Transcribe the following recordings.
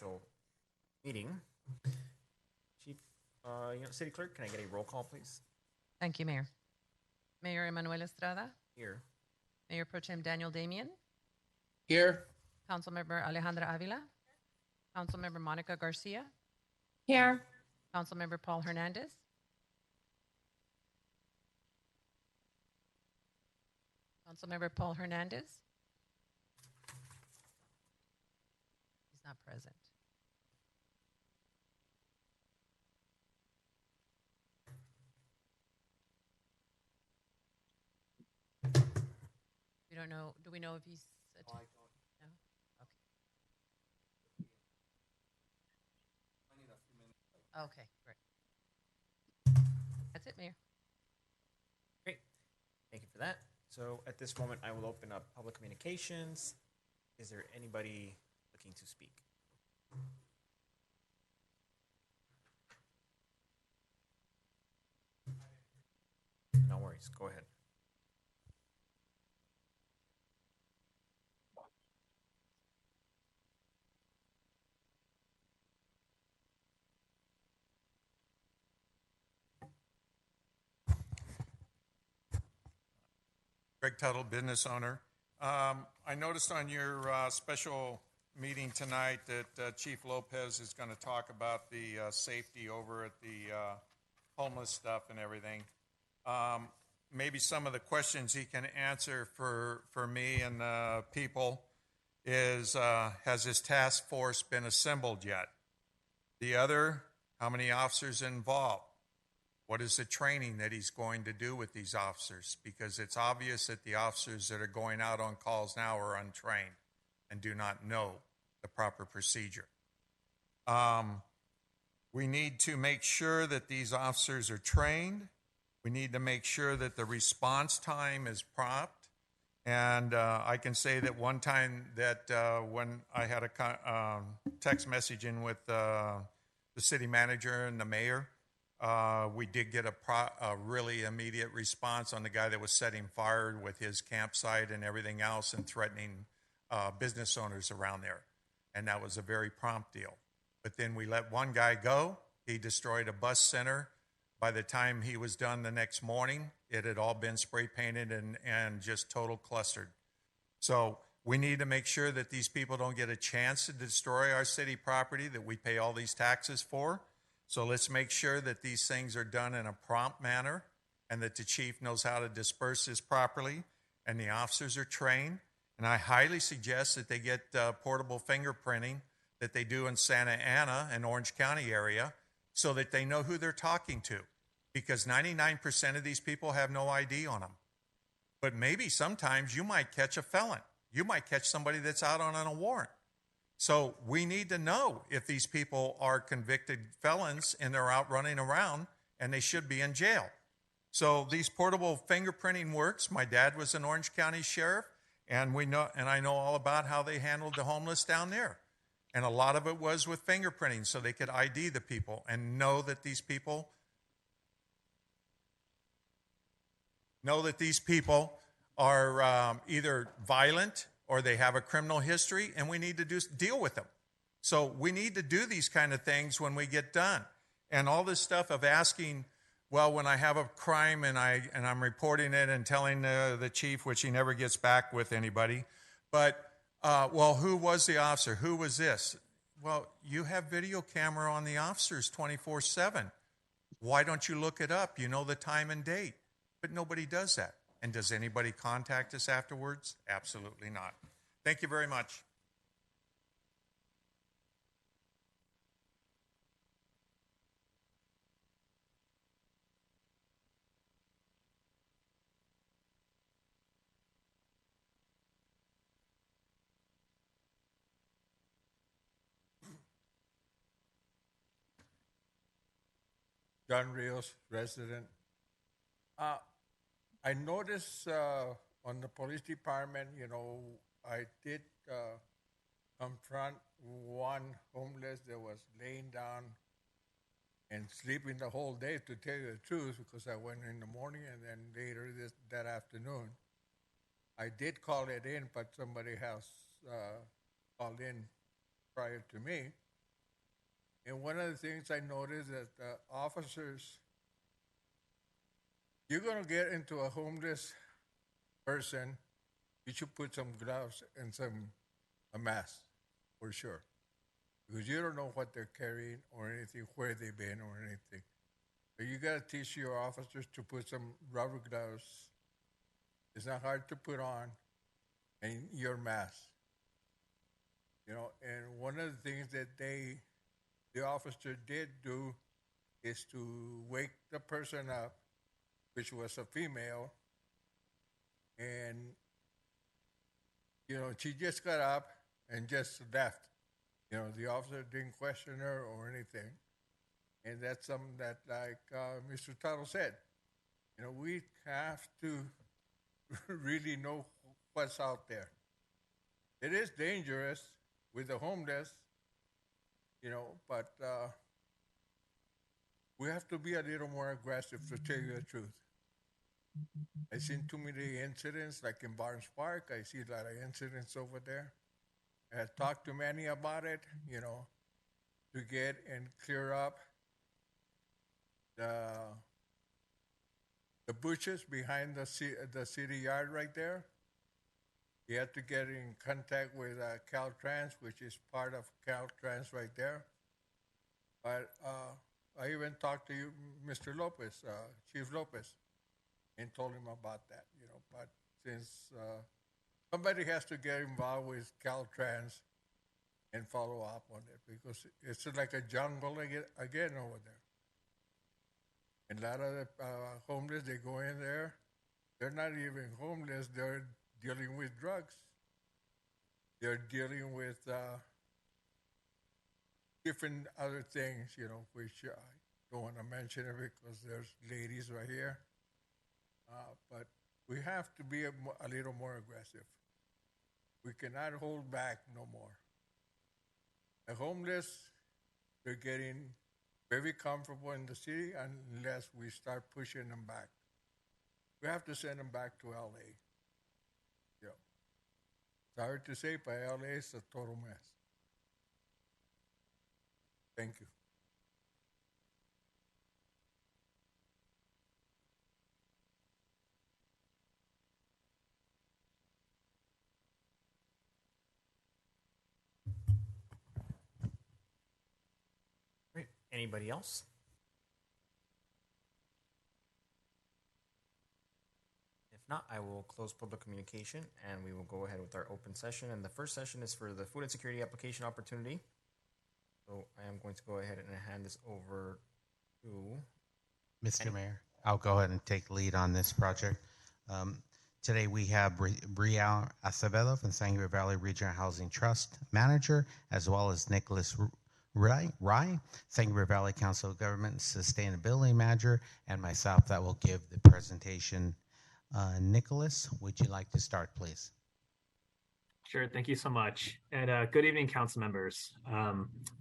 special meeting. Chief, City Clerk, can I get a roll call, please? Thank you, Mayor. Mayor Emanuel Estrada, Here. Mayor Pro Tem Daniel Damian, Here. Councilmember Alejandra Avila, Councilmember Monica Garcia, Here. Councilmember Paul Hernandez, Councilmember Paul Hernandez. He's not present. We don't know. Do we know if he's attending? No? Okay. Okay, great. That's it, Mayor. Great. Thank you for that. So at this moment, I will open up public communications. Is there anybody looking to speak? No worries. Go ahead. Greg Tuttle, business owner. I noticed on your special meeting tonight that Chief Lopez is going to talk about the safety over at the homeless stuff and everything. Maybe some of the questions he can answer for me and people is, has his task force been assembled yet? The other, how many officers involved? What is the training that he's going to do with these officers? Because it's obvious that the officers that are going out on calls now are untrained and do not know the proper procedure. We need to make sure that these officers are trained. We need to make sure that the response time is prompt. And I can say that one time that when I had a text messaging with the city manager and the mayor, we did get a really immediate response on the guy that was setting fire with his campsite and everything else and threatening business owners around there. And that was a very prompt deal. But then we let one guy go. He destroyed a bus center. By the time he was done the next morning, it had all been spray painted and just total clustered. So we need to make sure that these people don't get a chance to destroy our city property that we pay all these taxes for. So let's make sure that these things are done in a prompt manner and that the chief knows how to disperse this properly and the officers are trained. And I highly suggest that they get portable fingerprinting that they do in Santa Ana and Orange County area so that they know who they're talking to, because 99% of these people have no ID on them. But maybe sometimes you might catch a felon. You might catch somebody that's out on a warrant. So we need to know if these people are convicted felons and they're out running around and they should be in jail. So these portable fingerprinting works. My dad was an Orange County sheriff, and I know all about how they handled the homeless down there. And a lot of it was with fingerprinting so they could ID the people and know that these people are either violent or they have a criminal history, and we need to deal with them. So we need to do these kind of things when we get done. And all this stuff of asking, well, when I have a crime and I'm reporting it and telling the chief, which he never gets back with anybody, but, well, who was the officer? Who was this? Well, you have video camera on the officers 24/7. Why don't you look it up? You know the time and date. But nobody does that. And does anybody contact us afterwards? Absolutely not. Thank you very much. John Rios, resident. I noticed on the police department, I did confront one homeless that was laying down and sleeping the whole day, to tell you the truth, because I went in the morning and then later that afternoon. I did call it in, but somebody else called in prior to me. And one of the things I noticed that the officers, you're gonna get into a homeless person, you should put some gloves and a mask for sure, because you don't know what they're carrying or anything, where they've been or anything. So you gotta teach your officers to put some rubber gloves. It's not hard to put on, and your mask. And one of the things that the officer did do is to wake the person up, which was a female, and she just got up and just left. The officer didn't question her or anything, and that's something that, like Mr. Tuttle said, we have to really know what's out there. It is dangerous with the homeless, but we have to be a little more aggressive, to tell you the truth. I've seen too many incidents, like in Barnes Park. I see a lot of incidents over there. I had talked to many about it, to get and clear up the bushes behind the city yard right there. You have to get in contact with Caltrans, which is part of Caltrans right there. But I even talked to you, Mr. Lopez, Chief Lopez, and told him about that. But since somebody has to get involved with Caltrans and follow up on it, because it's like a jungle again over there. And a lot of the homeless, they go in there. They're not even homeless. They're dealing with drugs. They're dealing with different other things, which I don't want to mention it because there's ladies right here. But we have to be a little more aggressive. We cannot hold back no more. The homeless, they're getting very comfortable in the city unless we start pushing them back. We have to send them back to LA. Sorry to say, but LA is a total mess. Thank you. Great. Anybody else? If not, I will close public communication and we will go ahead with our open session. And the first session is for the food and security application opportunity. So I am going to go ahead and hand this over to Mr. Mayor, I'll go ahead and take lead on this project. Today we have Brielle Acevedo from San Gabriel Valley Regional Housing Trust Manager, as well as Nicholas Rye, San Gabriel Valley Council of Government Sustainability Manager, and myself that will give the presentation. Nicholas, would you like to start, please? Sure. Thank you so much. And good evening, council members.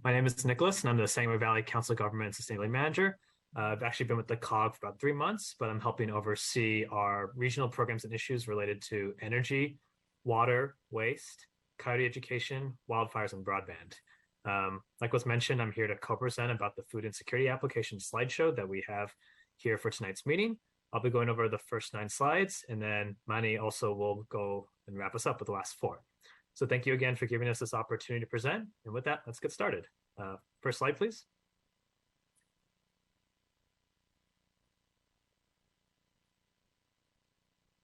My name is Nicholas, and I'm the San Gabriel Valley Council of Government Sustainability Manager. I've actually been with the COG for about 3 months, but I'm helping oversee our regional programs and issues related to energy, water, waste, coyote education, wildfires, and broadband. Like was mentioned, I'm here to co-present about the food insecurity application slideshow that we have here for tonight's meeting. I'll be going over the first 9 slides, and then Manny also will go and wrap us up with the last 4. So thank you again for giving us this opportunity to present. And with that, let's get started. First slide, please.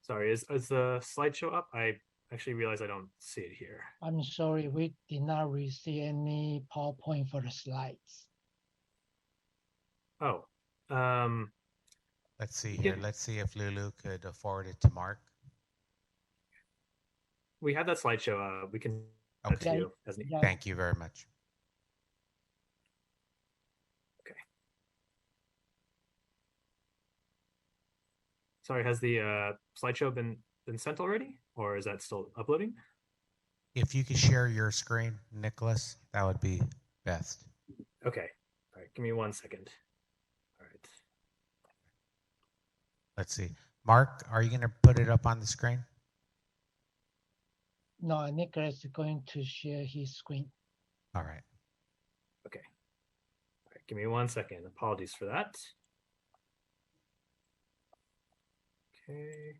Sorry, is the slideshow up? I actually realize I don't see it here. I'm sorry, we did not receive any PowerPoint for the slides. Oh, Let's see here. Let's see if Lulu could forward it to Mark. We have that slideshow. We can send it to you as needed. Thank you very much. Okay. Sorry, has the slideshow been sent already, or is that still uploading? If you could share your screen, Nicholas, that would be best. Okay. All right. Give me 1 second. All right. Let's see. Mark, are you going to put it up on the screen? No, Nicholas is going to share his screen. All right. Okay. give me 1 second. Apologies for that. Okay.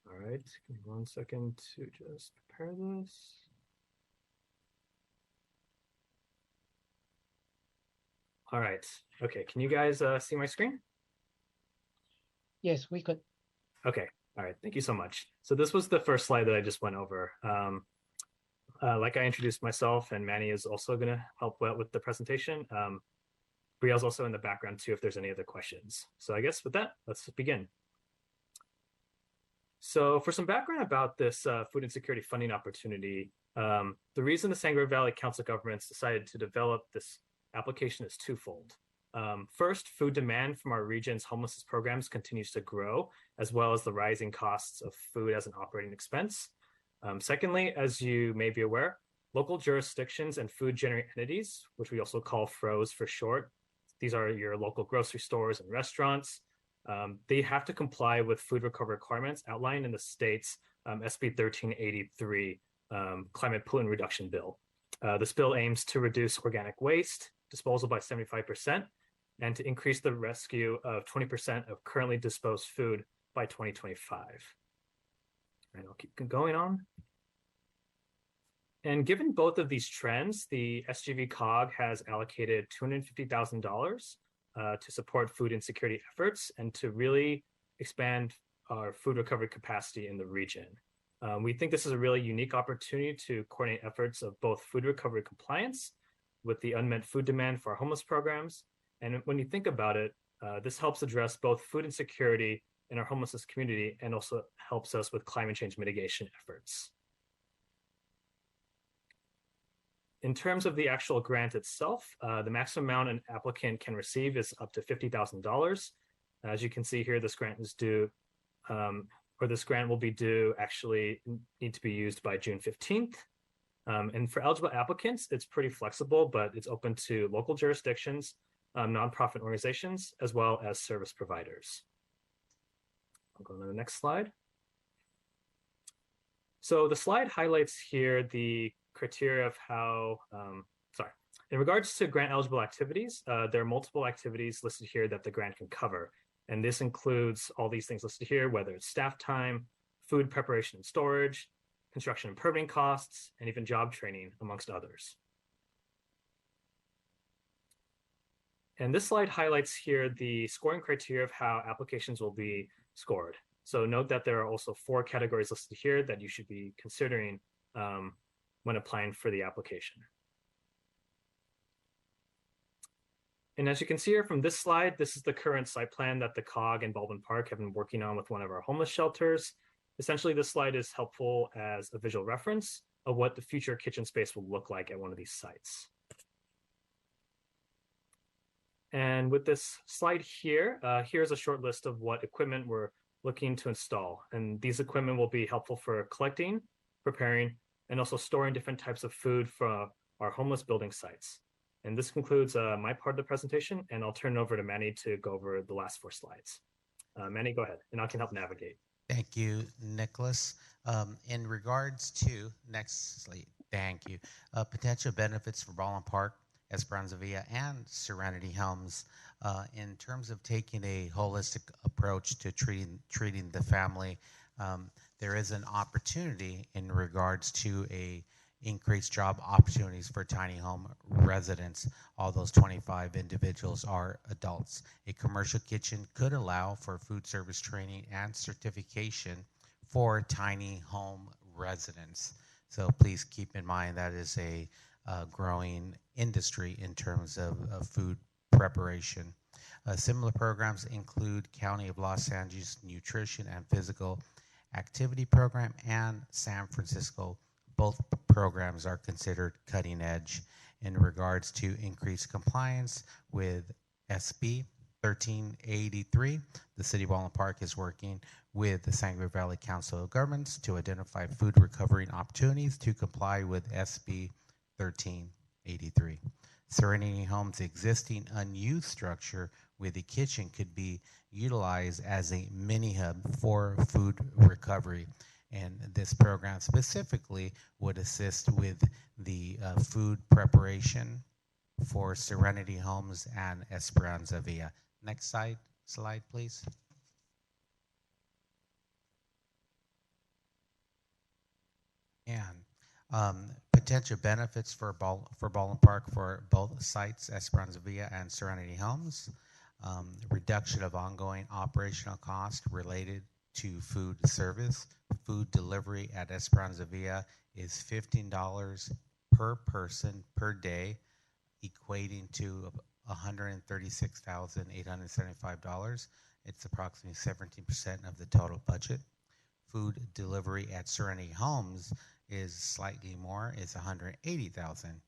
All right, give me 1 second to just prepare this. All right, okay, can you guys see my screen? Yes, we could. Okay, all right, thank you so much. So this was the first slide that I just went over. Like I introduced myself, and Manny is also gonna help with the presentation. Brielle's also in the background too if there's any other questions. So I guess with that, let's begin. So for some background about this food insecurity funding opportunity, the reason the Sangre Valley Council of Governments decided to develop this application is twofold. First, food demand from our region's homelessness programs continues to grow, as well as the rising costs of food as an operating expense. Secondly, as you may be aware, local jurisdictions and food generating entities, which we also call FROs for short, these are your local grocery stores and restaurants, they have to comply with food recovery requirements outlined in the state's SB 1383 Climate Pollutant Reduction Bill. This bill aims to reduce organic waste disposal by 75% and to increase the rescue of 20% of currently disposed food by 2025. And I'll keep going on. And given both of these trends, the SGV COG has allocated $250,000 to support food insecurity efforts and to really expand our food recovery capacity in the region. We think this is a really unique opportunity to coordinate efforts of both food recovery compliance with the unmet food demand for our homeless programs. And when you think about it, this helps address both food insecurity in our homelessness community and also helps us with climate change mitigation efforts. In terms of the actual grant itself, the maximum amount an applicant can receive is up to $50,000. As you can see here, this grant is due, or this grant will be due, actually need to be used by June 15th. And for eligible applicants, it's pretty flexible, but it's open to local jurisdictions, nonprofit organizations, as well as service providers. I'll go to the next slide. So the slide highlights here the criteria of how, in regards to grant eligible activities, there are multiple activities listed here that the grant can cover. And this includes all these things listed here, whether it's staff time, food preparation and storage, construction and permitting costs, and even job training, amongst others. And this slide highlights here the scoring criteria of how applications will be scored. So note that there are also 4 categories listed here that you should be considering when applying for the application. And as you can see here from this slide, this is the current site plan that the COG and Baldwin Park have been working on with one of our homeless shelters. Essentially, this slide is helpful as a visual reference of what the future kitchen space will look like at one of these sites. And with this slide here, here's a short list of what equipment we're looking to install. And these equipment will be helpful for collecting, preparing, and also storing different types of food for our homeless building sites. And this concludes my part of the presentation, and I'll turn it over to Manny to go over the last 4 slides. Manny, go ahead, and I can help navigate. Thank you, Nicholas. In regards to, next slide, thank you, potential benefits for Baldwin Park, Esperanza Villa, and Serenity Homes, in terms of taking a holistic approach to treating the family, there is an opportunity in regards to increased job opportunities for tiny home residents. All those 25 individuals are adults. A commercial kitchen could allow for food service training and certification for tiny home residents. So please keep in mind that is a growing industry in terms of food preparation. Similar programs include County of Los Angeles Nutrition and Physical Activity Program and San Francisco. Both programs are considered cutting edge in regards to increased compliance with SB 1383. The City of Baldwin Park is working with the Sangre Valley Council of Governments to identify food recovery opportunities to comply with SB 1383. Serenity Homes' existing unused structure with a kitchen could be utilized as a mini hub for food recovery. And this program specifically would assist with the food preparation for Serenity Homes and Esperanza Villa. Next slide, please. And potential benefits for Baldwin Park for both sites, Esperanza Villa and Serenity Homes. Reduction of ongoing operational costs related to food service. Food delivery at Esperanza Villa is $15 per person per day, equating to $136,875. It's approximately 17% of the total budget. Food delivery at Serenity Homes is slightly more, it's $180,000.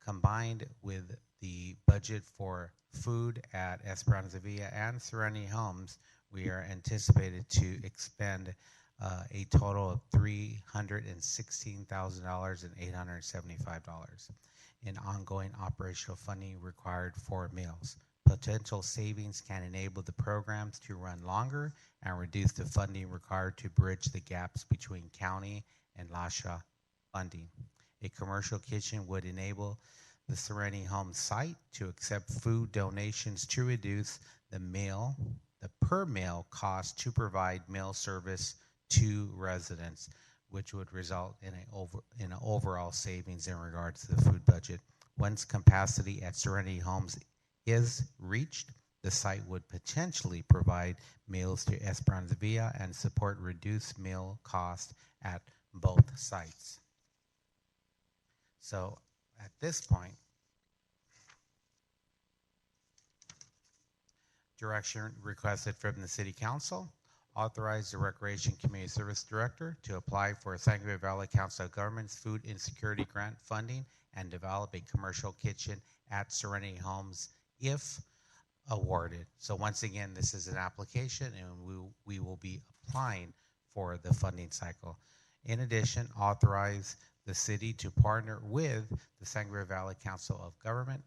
Combined with the budget for food at Esperanza Villa and Serenity Homes, we are anticipated to expend a total of $316,875 in ongoing operational funding required for meals. Potential savings can enable the programs to run longer and reduce the funding required to bridge the gaps between county and LASHA funding. A commercial kitchen would enable the Serenity Home site to accept food donations to reduce the per meal cost to provide meal service to residents, which would result in an overall savings in regards to the food budget. Once capacity at Serenity Homes is reached, the site would potentially provide meals to Esperanza Villa and support reduced meal cost at both sites. So at this point, direction requested from the City Council. Authorize the Recreation Community Service Director to apply for San Gabriel Valley Council of Governments Food Insecurity Grant funding and develop a commercial kitchen at Serenity Homes if awarded. So once again, this is an application and we will be applying for the funding cycle. In addition, authorize the city to partner with the San Gabriel Valley Council of Government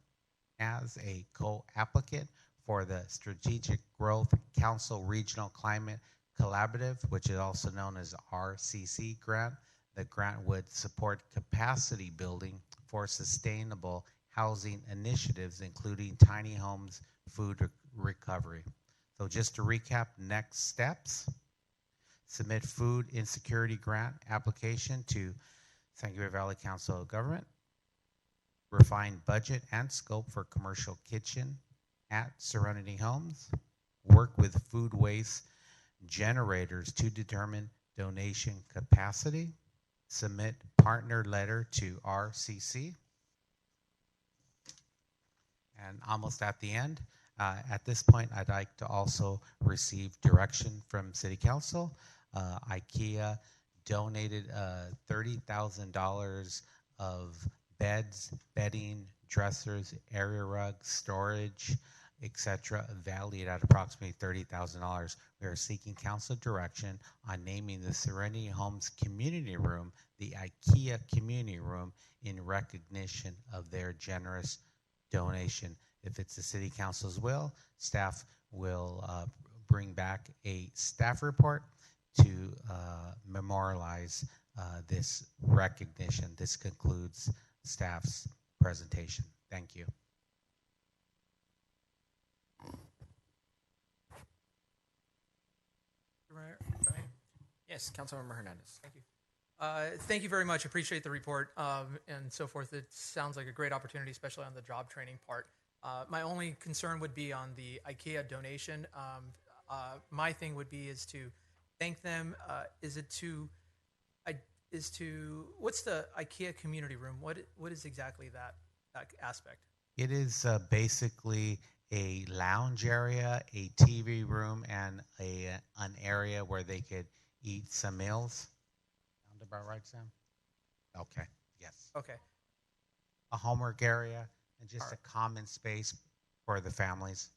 as a co-applicant for the Strategic Growth Council Regional Climate Collaborative, which is also known as RCC grant. The grant would support capacity building for sustainable housing initiatives, including tiny homes, food recovery. So just to recap, next steps: submit food insecurity grant application to San Gabriel Valley Council of Government, refine budget and scope for commercial kitchen at Serenity Homes, work with food waste generators to determine donation capacity, submit partner letter to RCC. And almost at the end, at this point, I'd like to also receive direction from City Council. IKEA donated $30,000 of beds, bedding, dressers, area rugs, storage, etc., valued at approximately $30,000. We are seeking council direction on naming the Serenity Homes Community Room the IKEA Community Room in recognition of their generous donation. If it's the City Council's will, staff will bring back a staff report to memorialize this recognition. This concludes staff's presentation. Thank you. Yes, Councilmember Hernandez. Thank you. Thank you very much. Appreciate the report and so forth. It sounds like a great opportunity, especially on the job training part. My only concern would be on the IKEA donation. My thing would be is to thank them. What's the IKEA community room? What is exactly that aspect? It is basically a lounge area, a TV room, and an area where they could eat some meals. Sound about right, Sam? Okay. Yes. Okay. A homework area and just a common space for the families.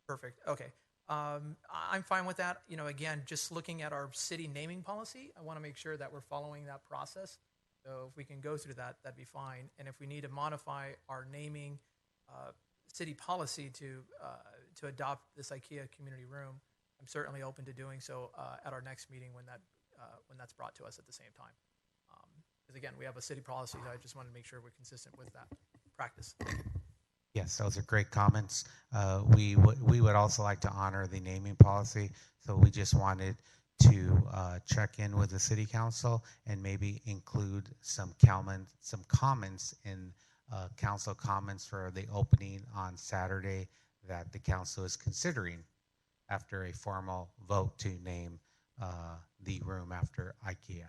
Perfect. Okay. I'm fine with that. You know, again, just looking at our city naming policy, I want to make sure that we're following that process. So if we can go through that, that'd be fine. And if we need to modify our naming city policy to adopt this IKEA community room, I'm certainly open to doing so at our next meeting when that when that's brought to us at the same time. Because again, we have a city policy. I just wanted to make sure we're consistent with that practice. Yes, those are great comments. We would also like to honor the naming policy, so we just wanted to check in with the city council and maybe include some comments in council comments for the opening on Saturday that the council is considering after a formal vote to name the room after IKEA.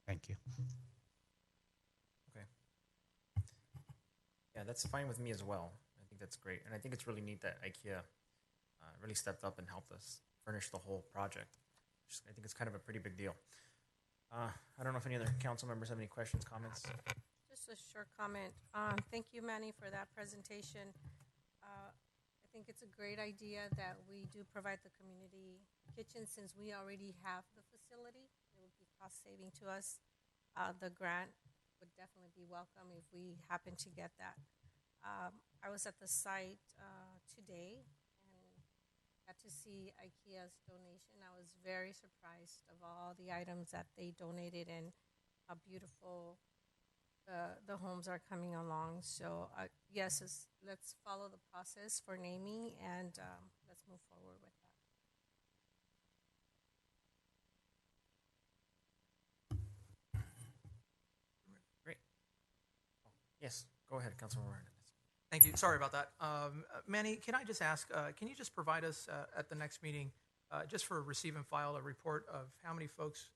Thank you. Okay. Yeah, that's fine with me as well. I think that's great. And I think it's really neat that IKEA really stepped up and helped us furnish the whole project. I think it's kind of a pretty big deal. I don't know if any other council members have any questions, comments. Just a short comment. Thank you, Manny, for that presentation. I think it's a great idea that we do provide the community kitchen since we already have the facility. It would be cost saving to us. The grant would definitely be welcome if we happen to get that. I was at the site today and got to see IKEA's donation. I was very surprised of all the items that they donated and how beautiful the homes are coming along. So yes, let's follow the process for naming and let's move forward with that. Great. Yes, go ahead, Councilor Hernandez. Thank you. Sorry about that. Manny, can I just ask, can you just provide us at the next meeting, just for receive and file, a report of how many folks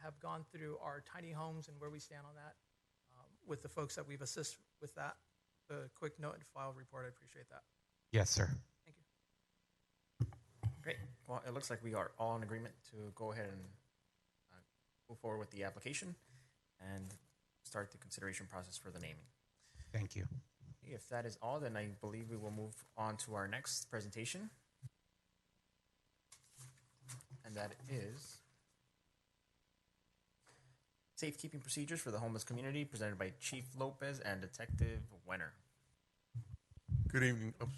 have gone through our tiny homes and where we stand on that with the folks that we've assisted with that? A quick note and file report. I appreciate that. Yes, sir. Thank you. Great. Well, it looks like we are all in agreement to go ahead and move forward with the application and start the consideration process for the naming. Thank you. If that is all, then I believe we will move on to our next presentation. And that is Safekeeping Procedures for the Homeless Community, presented by Chief Lopez and Detective Wenner. Good evening. Oops.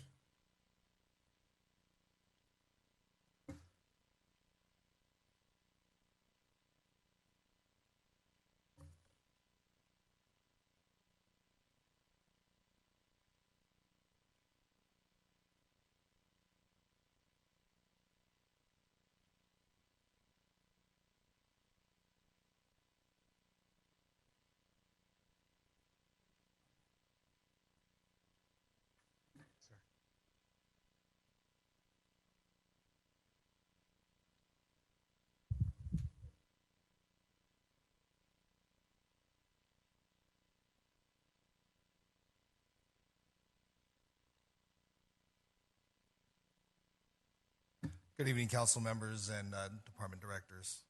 Good evening, council members and department directors.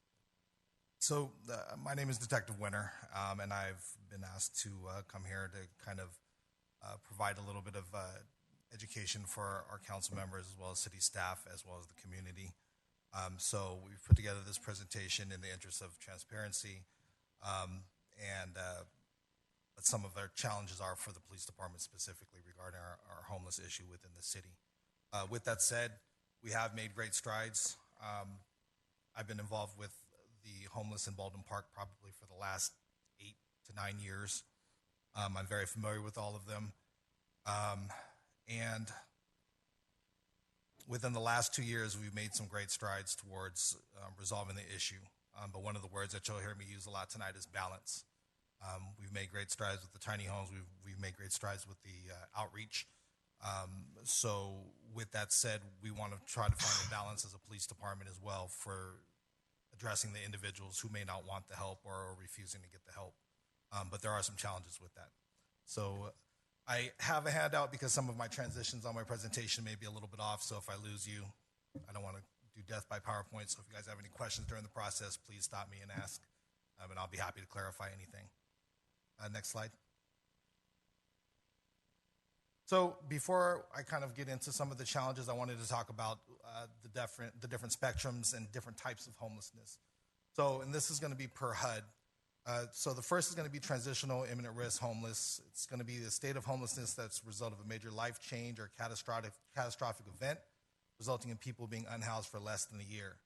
So my name is Detective Winter, and I've been asked to come here to kind of provide a little bit of education for our council members as well as city staff as well as the community. So we've put together this presentation in the interest of transparency and what some of our challenges are for the police department specifically regarding our homeless issue within the city. With that said, we have made great strides. I've been involved with the homeless in Baldwin Park probably for the last 8 to 9 years. I'm very familiar with all of them. And within the last 2 years, we've made some great strides towards resolving the issue. But one of the words that you'll hear me use a lot tonight is balance. We've made great strides with the tiny homes. We've made great strides with the outreach. So with that said, we want to try to find a balance as a police department as well for addressing the individuals who may not want the help or are refusing to get the help. But there are some challenges with that. So I have a handout because some of my transitions on my presentation may be a little bit off. So if I lose you, I don't want to do death by PowerPoint. So if you guys have any questions during the process, please stop me and ask, and I'll be happy to clarify anything. Next slide. So before I kind of get into some of the challenges, I wanted to talk about the different spectrums and different types of homelessness. So, and this is going to be per HUD. So the first is going to be transitional imminent risk homeless. It's going to be the state of homelessness that's a result of a major life change or catastrophic event, resulting in people being unhoused for less than a year.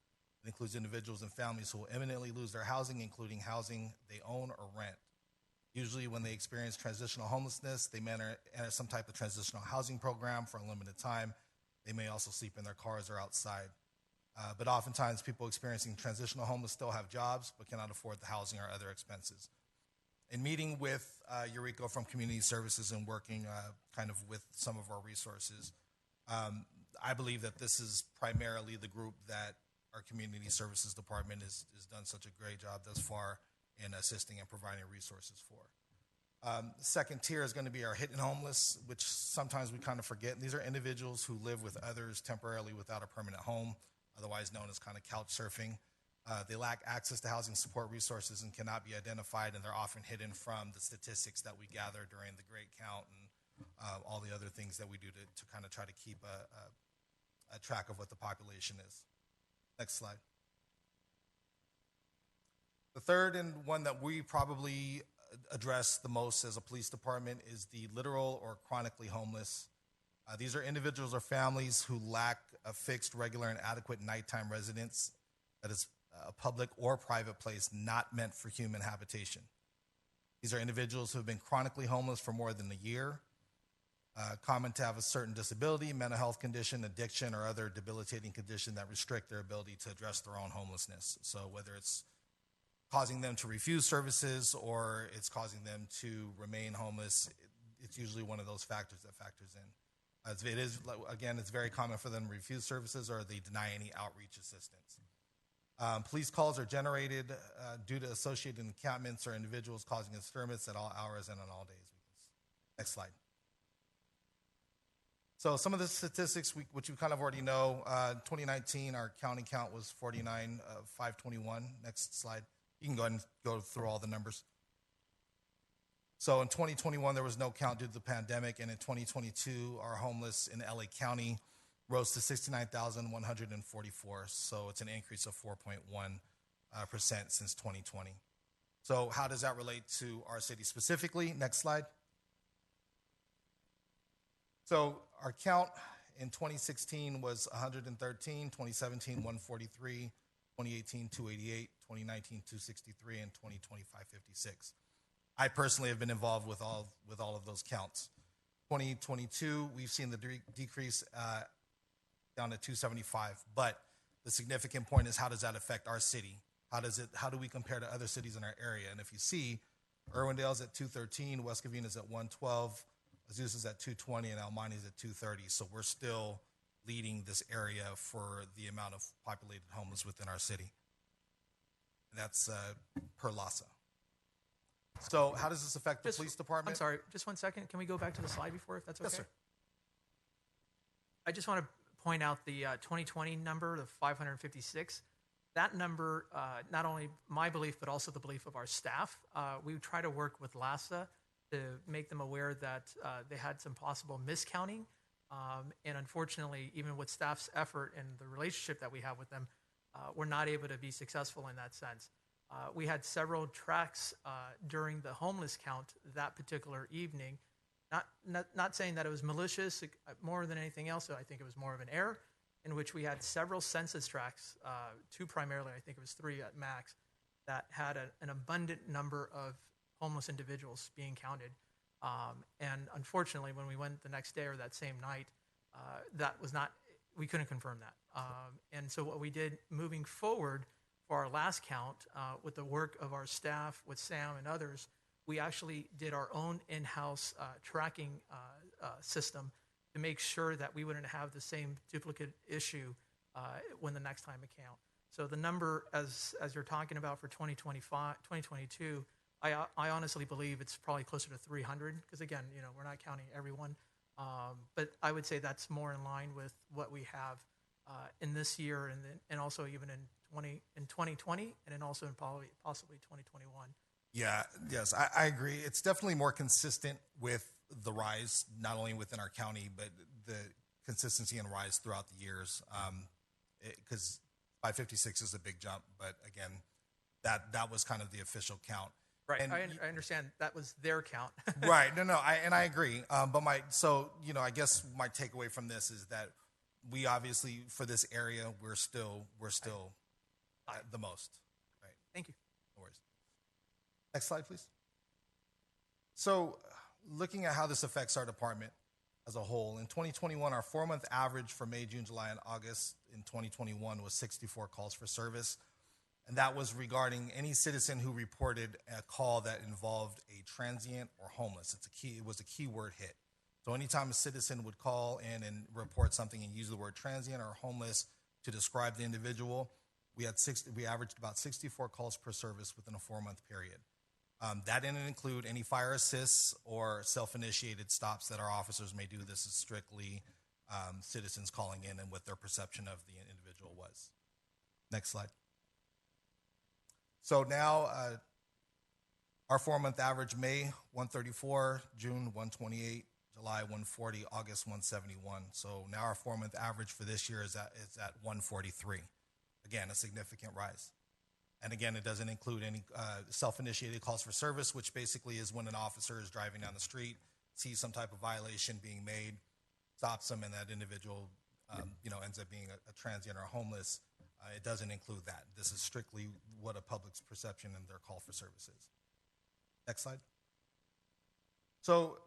It includes individuals and families who will imminently lose their housing, including housing they own or rent. Usually when they experience transitional homelessness, they may enter some type of transitional housing program for a limited time. They may also sleep in their cars or outside. But oftentimes people experiencing transitional homeless still have jobs but cannot afford the housing or other expenses. In meeting with Eureka from Community Services and working kind of with some of our resources, I believe that this is primarily the group that our Community Services Department has done such a great job thus far in assisting and providing resources for. Second tier is going to be our hidden homeless, which sometimes we kind of forget. These are individuals who live with others temporarily without a permanent home, otherwise known as kind of couch surfing. They lack access to housing support resources and cannot be identified, and they're often hidden from the statistics that we gather during the Great Count and all the other things that we do to kind of try to keep a track of what the population is. Next slide. The third and one that we probably address the most as a police department is the literal or chronically homeless. These are individuals or families who lack a fixed, regular, and adequate nighttime residence that is a public or private place not meant for human habitation. These are individuals who have been chronically homeless for more than a year, common to have a certain disability, mental health condition, addiction, or other debilitating condition that restrict their ability to address their own homelessness. So whether it's causing them to refuse services or it's causing them to remain homeless, it's usually one of those factors that factors in. It is, again, it's very common for them to refuse services or they deny any outreach assistance. Police calls are generated due to associated encampments or individuals causing disturbance at all hours and on all days. Next slide. So some of the statistics, which you kind of already know, 2019, our county count was 49,521. Next slide. You can go ahead and go through all the numbers. So in 2021, there was no count due to the pandemic, and in 2022, our homeless in LA County rose to 69,144. So it's an increase of 4.1% since 2020. So how does that relate to our city specifically? Next slide. So our count in 2016 was 113, 2017, 143, 2018, 288, 2019, 263, and 2020, 556. I personally have been involved with all of those counts. 2022, we've seen the decrease down to 275. But the significant point is, how does that affect our city? How do we compare to other cities in our area? And if you see, Irwindale's at 213, West Covina's at 112, Azusa is at 220, and Almani is at 230. So we're still leading this area for the amount of populated homeless within our city. That's per LASA. So how does this affect the police department? I'm sorry, just 1 second. Can we go back to the slide before, if that's okay? Yes, sir. I just want to point out the 2020 number of 556. That number, not only my belief, but also the belief of our staff. We try to work with LASA to make them aware that they had some possible miscounting. And unfortunately, even with staff's effort and the relationship that we have with them, we're not able to be successful in that sense. We had several tracks during the homeless count that particular evening. Not saying that it was malicious, more than anything else, I think it was more of an error, in which we had several census tracts, two primarily, I think it was three at max, that had an abundant number of homeless individuals being counted. And unfortunately, when we went the next day or that same night, we couldn't confirm that. And so what we did moving forward for our last count, with the work of our staff, with Sam and others, we actually did our own in-house tracking system to make sure that we wouldn't have the same duplicate issue when the next time it count. So the number, as you're talking about for 2022, I honestly believe it's probably closer to 300, because again, we're not counting everyone. But I would say that's more in line with what we have in this year, and also even in 2020, and then also in possibly 2021. Yeah, yes, I agree. It's definitely more consistent with the rise, not only within our county, but the consistency and rise throughout the years. Because 556 is a big jump, but again, that was kind of the official count. Right, And I understand that was their count. Right, no, I agree. But I guess my takeaway from this is that we obviously, for this area, we're still the most. Right. Thank you. No worries. Next slide, please. So, looking at how this affects our department as a whole, in 2021, our 4-month average for May, June, July, and August in 2021 was 64 calls for service. And that was regarding any citizen who reported a call that involved a transient or homeless. It was a keyword hit. So anytime a citizen would call in and report something and use the word transient or homeless to describe the individual, we averaged about 64 calls per service within a 4-month period. That didn't include any fire assists or self-initiated stops that our officers may do. This is strictly citizens calling in and what their perception of the individual was. Next slide. So now our 4-month average: May 134, June 128, July 140, August 171. So now our 4-month average for this year is at 143. Again, a significant rise. And again, it doesn't include any self-initiated calls for service, which basically is when an officer is driving down the street, sees some type of violation being made, stops them, and that individual ends up being a transient or homeless. It doesn't include that. This is strictly what a public's perception and their call for service is. Next slide. So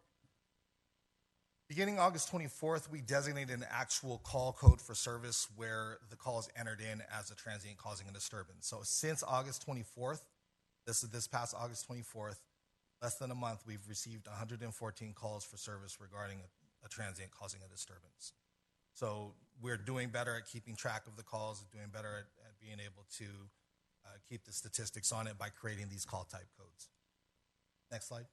beginning August 24th, we designated an actual call code for service where the call is entered in as a transient causing a disturbance. So since August 24th, this past August 24th, less than a month, we've received 114 calls for service regarding a transient causing a disturbance. So we're doing better at keeping track of the calls, doing better at being able to keep the statistics on it by creating these call type codes. Next slide.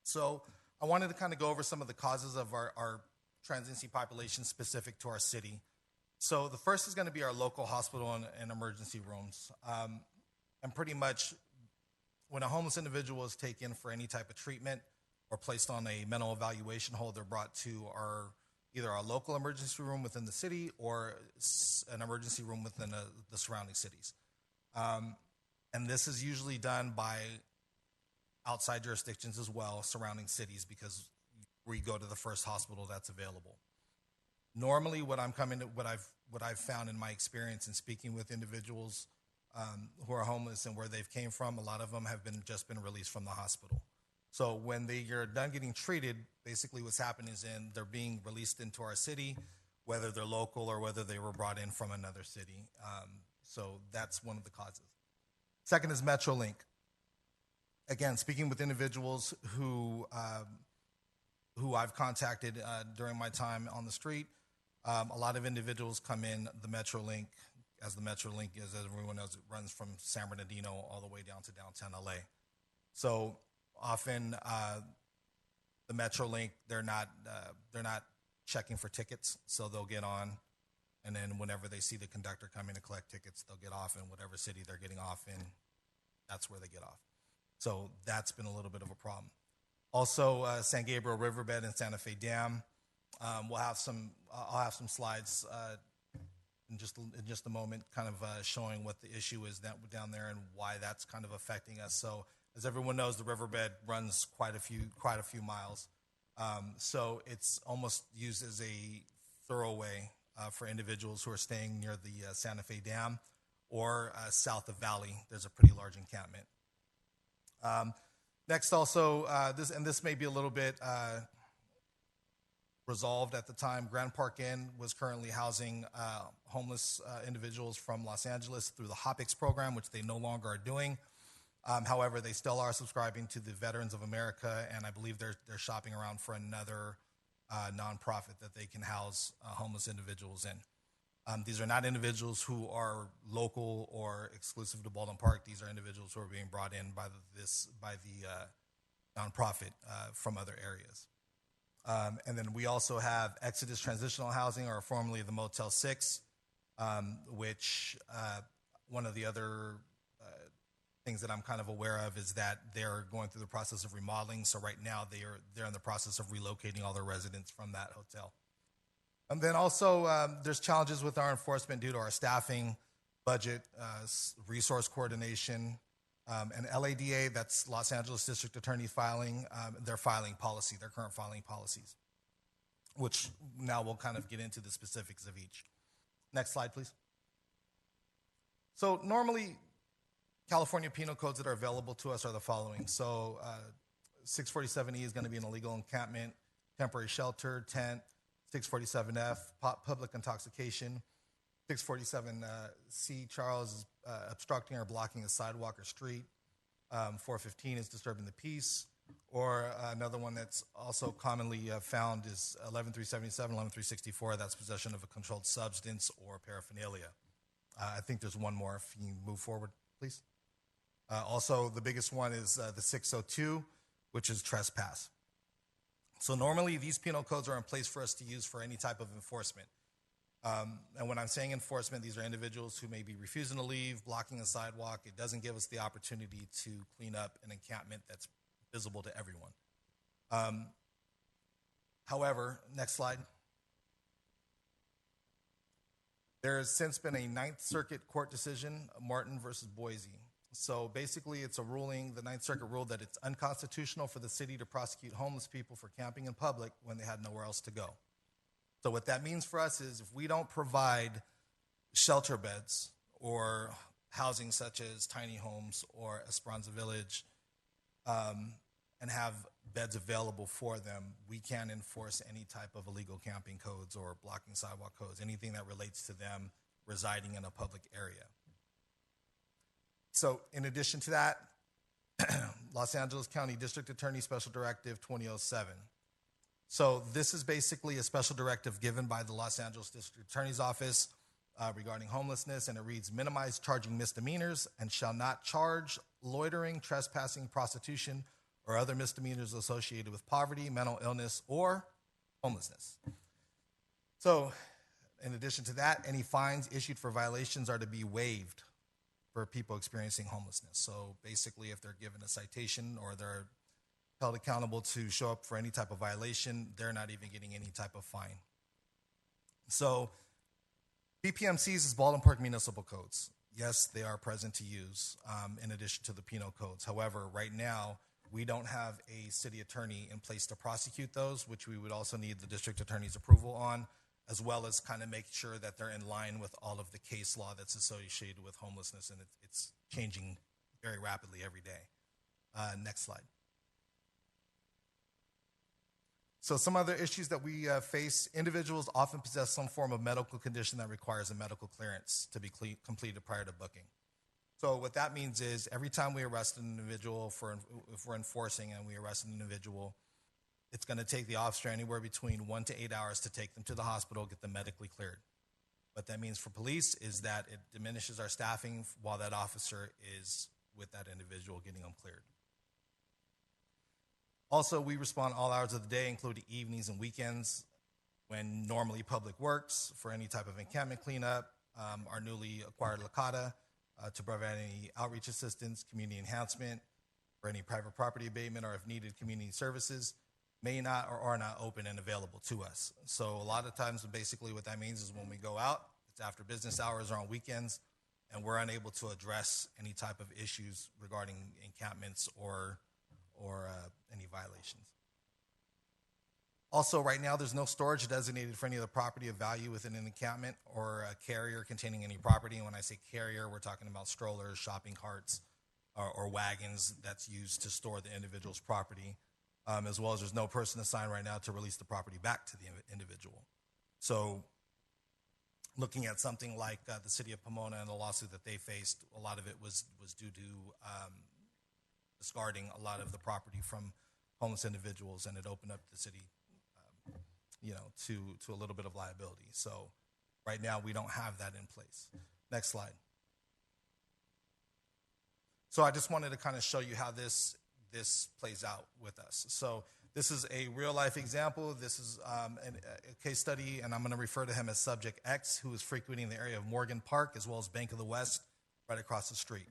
So I wanted to kind of go over some of the causes of our transiency population specific to our city. So the first is going to be our local hospital and emergency rooms. And pretty much when a homeless individual is taken for any type of treatment or placed on a mental evaluation hold, they're brought to either our local emergency room within the city or an emergency room within the surrounding cities. And this is usually done by outside jurisdictions as well, surrounding cities, because we go to the first hospital that's available. Normally, what I've found in my experience in speaking with individuals who are homeless and where they've came from, a lot of them have just been released from the hospital. So when you're done getting treated, basically what's happening is they're being released into our city, whether they're local or whether they were brought in from another city. So that's one of the causes. Second is MetroLink. Again, speaking with individuals who I've contacted during my time on the street, a lot of individuals come in the MetroLink, as everyone knows, it runs from San Bernardino all the way down to downtown LA. So often the MetroLink, they're not checking for tickets, so they'll get on, and then whenever they see the conductor coming to collect tickets, they'll get off in whatever city they're getting off in. That's where they get off. So that's been a little bit of a problem. Also, San Gabriel Riverbed and Santa Fe Dam. I'll have some slides in just a moment, kind of showing what the issue is down there and why that's kind of affecting us. So, as everyone knows, the riverbed runs quite a few miles. So it's almost used as a thoroughway for individuals who are staying near the Santa Fe Dam or south of Valley. There's a pretty large encampment. Next, also, this may be a little bit resolved at the time. Grand Park Inn was currently housing homeless individuals from Los Angeles through the HOPIX program, which they no longer are doing. However, they still are subscribing to the Veterans of America, and I believe they're shopping around for another nonprofit that they can house homeless individuals in. These are not individuals who are local or exclusive to Baldwin Park. These are individuals who are being brought in by the nonprofit from other areas. And then we also have Exodus Transitional Housing, or formerly the Motel 6, which one of the other things that I'm kind of aware of is that they're going through the process of remodeling. So right now they're in the process of relocating all their residents from that hotel. And then also there's challenges with our enforcement due to our staffing, budget, resource coordination, and LADA, that's Los Angeles District Attorney filing, their current filing policies, which now we'll kind of get into the specifics of each. Next slide, please. So normally, California penal codes that are available to us are the following. So 647E is going to be an illegal encampment, temporary shelter, tent. 647F, public intoxication. 647C, Charles, is obstructing or blocking a sidewalk or street. 415 is disturbing the peace. Or another one that's also commonly found is 11377, 11364. That's possession of a controlled substance or paraphernalia. I think there's one more if you can move forward, please. Also, the biggest one is the 602, which is trespass. So normally these penal codes are in place for us to use for any type of enforcement. And when I'm saying enforcement, these are individuals who may be refusing to leave, blocking a sidewalk. It doesn't give us the opportunity to clean up an encampment that's visible to everyone. However, next slide. There has since been a Ninth Circuit court decision, Martin versus Boise. So basically, it's a ruling, the Ninth Circuit ruled that it's unconstitutional for the city to prosecute homeless people for camping in public when they had nowhere else to go. So what that means for us is if we don't provide shelter beds or housing such as tiny homes or Esperanza Village and have beds available for them, we can't enforce any type of illegal camping codes or blocking sidewalk codes, anything that relates to them residing in a public area. So in addition to that, Los Angeles County District Attorney Special Directive 2007. So this is basically a special directive given by the Los Angeles District Attorney's Office regarding homelessness, and it reads, minimize charging misdemeanors and shall not charge loitering, trespassing, prostitution, or other misdemeanors associated with poverty, mental illness, or homelessness. So in addition to that, any fines issued for violations are to be waived for people experiencing homelessness. So basically, if they're given a citation or they're held accountable to show up for any type of violation, they're not even getting any type of fine. So BPMCs is Baldwin Park Municipal Codes. Yes, they are present to use in addition to the penal codes. However, right now, we don't have a city attorney in place to prosecute those, which we would also need the district attorney's approval on, as well as kind of make sure that they're in line with all of the case law that's associated with homelessness, and it's changing very rapidly every day. Next slide. So some other issues that we face, individuals often possess some form of medical condition that requires a medical clearance to be completed prior to booking. So what that means is every time we arrest an individual, if we're enforcing and we arrest an individual, it's going to take the officer anywhere between 1 to 8 hours to take them to the hospital, get them medically cleared. What that means for police is that it diminishes our staffing while that officer is with that individual getting them cleared. Also, we respond all hours of the day, including evenings and weekends, when normally public works for any type of encampment cleanup, our newly acquired Lacata to provide any outreach assistance, community enhancement, or any private property abatement, or if needed, community services may not or are not open and available to us. So a lot of times, basically what that means is when we go out, it's after business hours or on weekends, and we're unable to address any type of issues regarding encampments or any violations. Also, right now, there's no storage designated for any of the property of value within an encampment or a carrier containing any property. And when I say carrier, we're talking about strollers, shopping carts, or wagons that's used to store the individual's property, as well as there's no person assigned right now to release the property back to the individual. So looking at something like the city of Pomona and the lawsuit that they faced, a lot of it was due to discarding a lot of the property from homeless individuals, and it opened up the city to a little bit of liability. So right now we don't have that in place. Next slide. So I just wanted to kind of show you how this plays out with us. So this is a real life example. This is a case study, and I'm going to refer to him as Subject X, who is frequenting the area of Morgan Park as well as Bank of the West right across the street.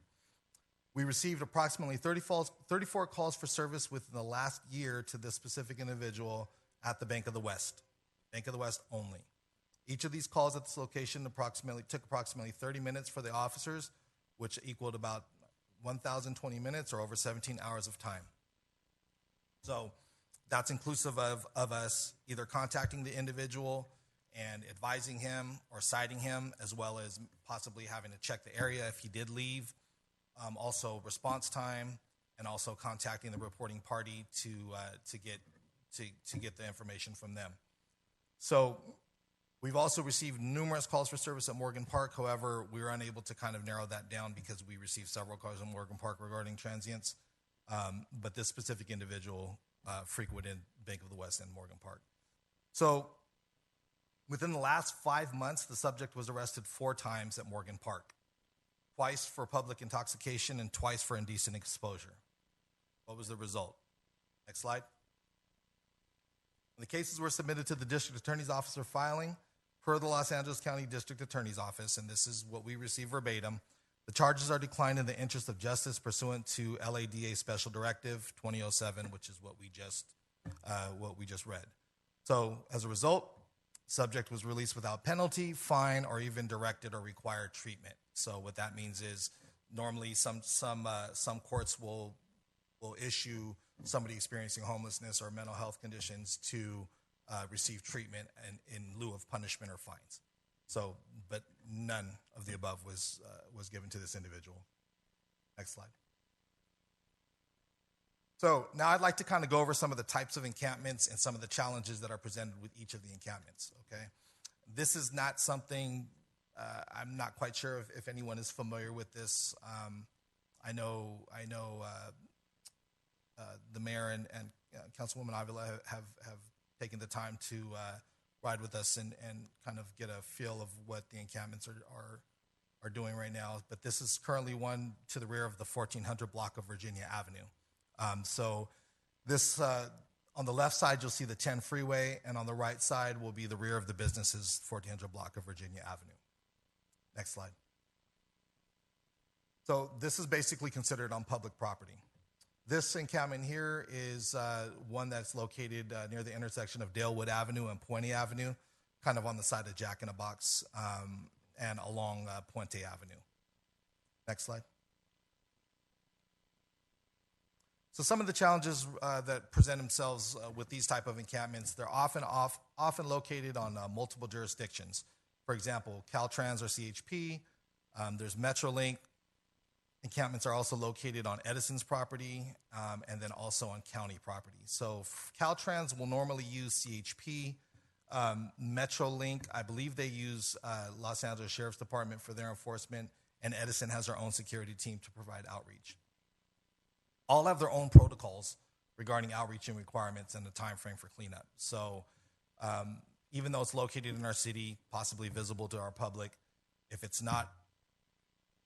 We received approximately 34 calls for service within the last year to this specific individual at the Bank of the West only. Each of these calls at this location took approximately 30 minutes for the officers, which equaled about 1,020 minutes or over 17 hours of time. So that's inclusive of us either contacting the individual and advising him or citing him, as well as possibly having to check the area if he did leave. Also response time, and also contacting the reporting party to get the information from them. So we've also received numerous calls for service at Morgan Park. However, we were unable to kind of narrow that down because we received several calls at Morgan Park regarding transients. But this specific individual frequented Bank of the West and Morgan Park. So within the last 5 months, the subject was arrested 4 times at Morgan Park, twice for public intoxication and twice for indecent exposure. What was the result? Next slide. The cases were submitted to the District Attorney's Office for filing per the Los Angeles County District Attorney's Office, and this is what we received verbatim. The charges are declined in the interest of justice pursuant to LADA Special Directive 2007, which is what we just read. So as a result, subject was released without penalty, fine, or even directed or required treatment. So what that means is normally some courts will issue somebody experiencing homelessness or mental health conditions to receive treatment in lieu of punishment or fines. So, but none of the above was given to this individual. Next slide. So now I'd like to kind of go over some of the types of encampments and some of the challenges that are presented with each of the encampments, okay? This is not something, I'm not quite sure if anyone is familiar with this. I know the mayor and Councilwoman Avila have taken the time to ride with us and kind of get a feel of what the encampments are doing right now. But this is currently one to the rear of the 1400 block of Virginia Avenue. So this, on the left side, you'll see the 10 freeway, and on the right side will be the rear of the businesses, 1400 block of Virginia Avenue. Next slide. So this is basically considered on public property. This encampment here is one that's located near the intersection of Dalewood Avenue and Puente Avenue, kind of on the side of Jack in a Box and along Puente Avenue. Next slide. So some of the challenges that present themselves with these type of encampments, they're often located on multiple jurisdictions. For example, Caltrans or CHP, there's Metrolink. Encampments are also located on Edison's property and then also on county property. So Caltrans will normally use CHP. Metrolink, I believe they use Los Angeles Sheriff's Department for their enforcement, and Edison has their own security team to provide outreach. All have their own protocols regarding outreach and requirements and the time frame for cleanup. So even though it's located in our city, possibly visible to our public, if it's not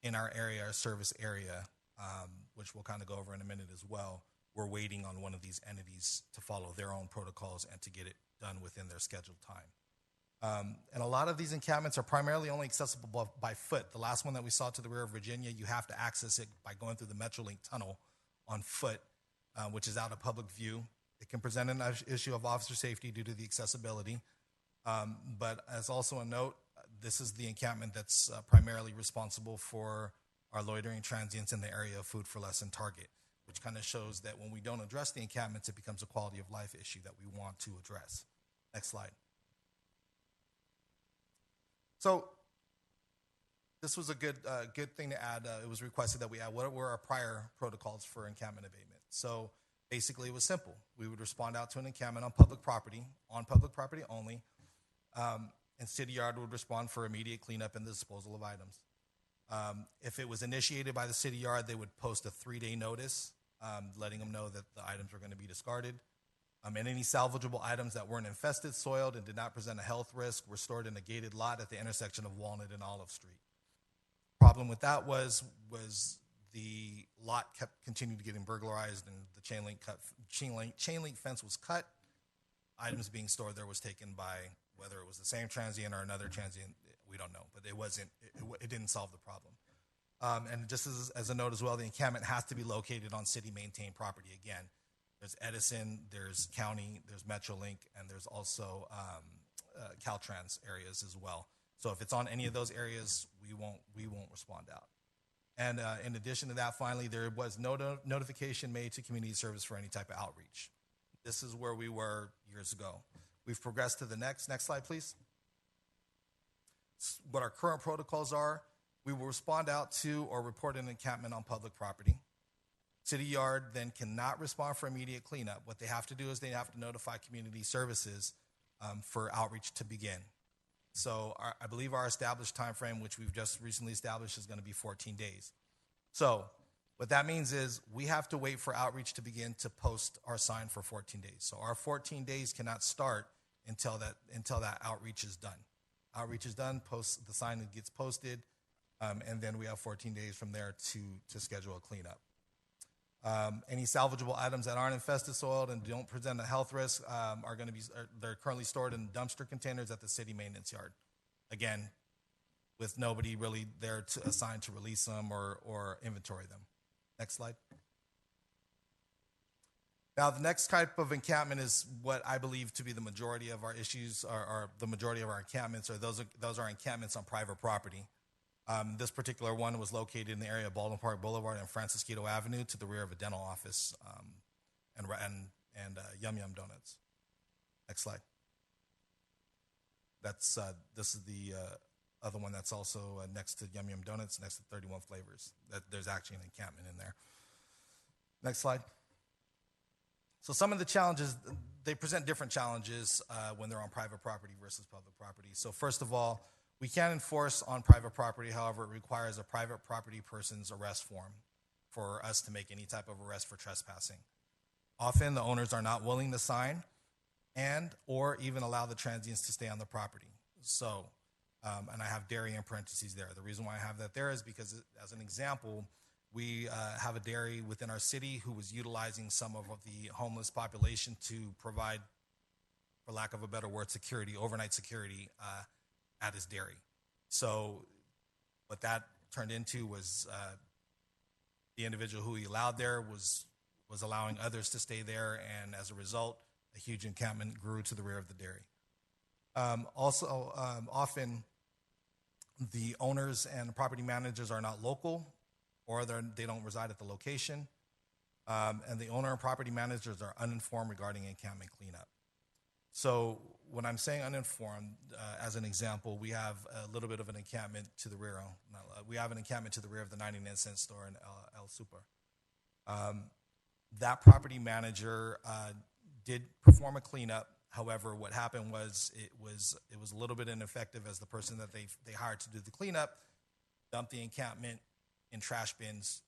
in our area, our service area, which we'll kind of go over in a minute as well, we're waiting on one of these entities to follow their own protocols and to get it done within their scheduled time. And a lot of these encampments are primarily only accessible by foot. The last one that we saw to the rear of Virginia, you have to access it by going through the Metrolink tunnel on foot, which is out of public view. It can present an issue of officer safety due to the accessibility. But as also a note, this is the encampment that's primarily responsible for our loitering transients in the area of Food for Less and Target, which kind of shows that when we don't address the encampments, it becomes a quality of life issue that we want to address. Next slide. So this was a good thing to add. It was requested that we add what were our prior protocols for encampment abatement. So basically it was simple. We would respond out to an encampment on public property only, and city yard would respond for immediate cleanup and the disposal of items. If it was initiated by the city yard, they would post a 3-day notice letting them know that the items were going to be discarded. And any salvageable items that weren't infested, soiled, and did not present a health risk were stored in a gated lot at the intersection of Walnut and Olive Street. Problem with that was the lot continued getting burglarized, and the chain link fence was cut. Items being stored there was taken by whether it was the same transient or another transient, we don't know, but it didn't solve the problem. And just as a note as well, the encampment has to be located on city maintained property. Again, there's Edison, there's county, there's Metrolink, and there's also Caltrans areas as well. So if it's on any of those areas, we won't respond out. And in addition to that, finally, there was no notification made to community service for any type of outreach. This is where we were years ago. We've progressed to the next slide, please. what our current protocols are. We will respond out to or report an encampment on public property. City Yard then cannot respond for immediate cleanup. What they have to do is they have to notify community services for outreach to begin. So I believe our established time frame, which we've just recently established, is going to be 14 days. So what that means is we have to wait for outreach to begin to post our sign for 14 days. So our 14 days cannot start until that outreach is done. Outreach is done, the sign gets posted, and then we have 14 days from there to schedule a cleanup. Any salvageable items that aren't infested, soiled, and don't present a health risk they're currently stored in dumpster containers at the city maintenance yard. Again, with nobody really there assigned to release them or inventory them. Next slide. Now, the next type of encampment is what I believe to be the majority of our issues, or the majority of our encampments, or those are encampments on private property. This particular one was located in the area of Baldwin Park Boulevard and Francisquito Avenue to the rear of a dental office and Yum Yum Donuts. Next slide. This is the other one that's also next to Yum Yum Donuts, next to 31 Flavors. There's actually an encampment in there. Next slide. So some of the challenges, they present different challenges when they're on private property versus public property. So first of all, we can enforce on private property. However, it requires a private property person's arrest form for us to make any type of arrest for trespassing. Often the owners are not willing to sign and or even allow the transients to stay on the property. So, and I have dairy in parentheses there. The reason why I have that there is because, as an example, we have a dairy within our city who was utilizing some of the homeless population to provide, for lack of a better word, security, overnight security at his dairy. So what that turned into was the individual who he allowed there was allowing others to stay there, and as a result, a huge encampment grew to the rear of the dairy. Often the owners and the property managers are not local, or they don't reside at the location, and the owner and property managers are uninformed regarding encampment cleanup. So when I'm saying uninformed, as an example, we have a little bit of an encampment to the rear. We have an encampment to the rear of the 99-cent store in El Super. That property manager did perform a cleanup. However, what happened was it was a little bit ineffective, as the person that they hired to do the cleanup dumped the encampment in trash bins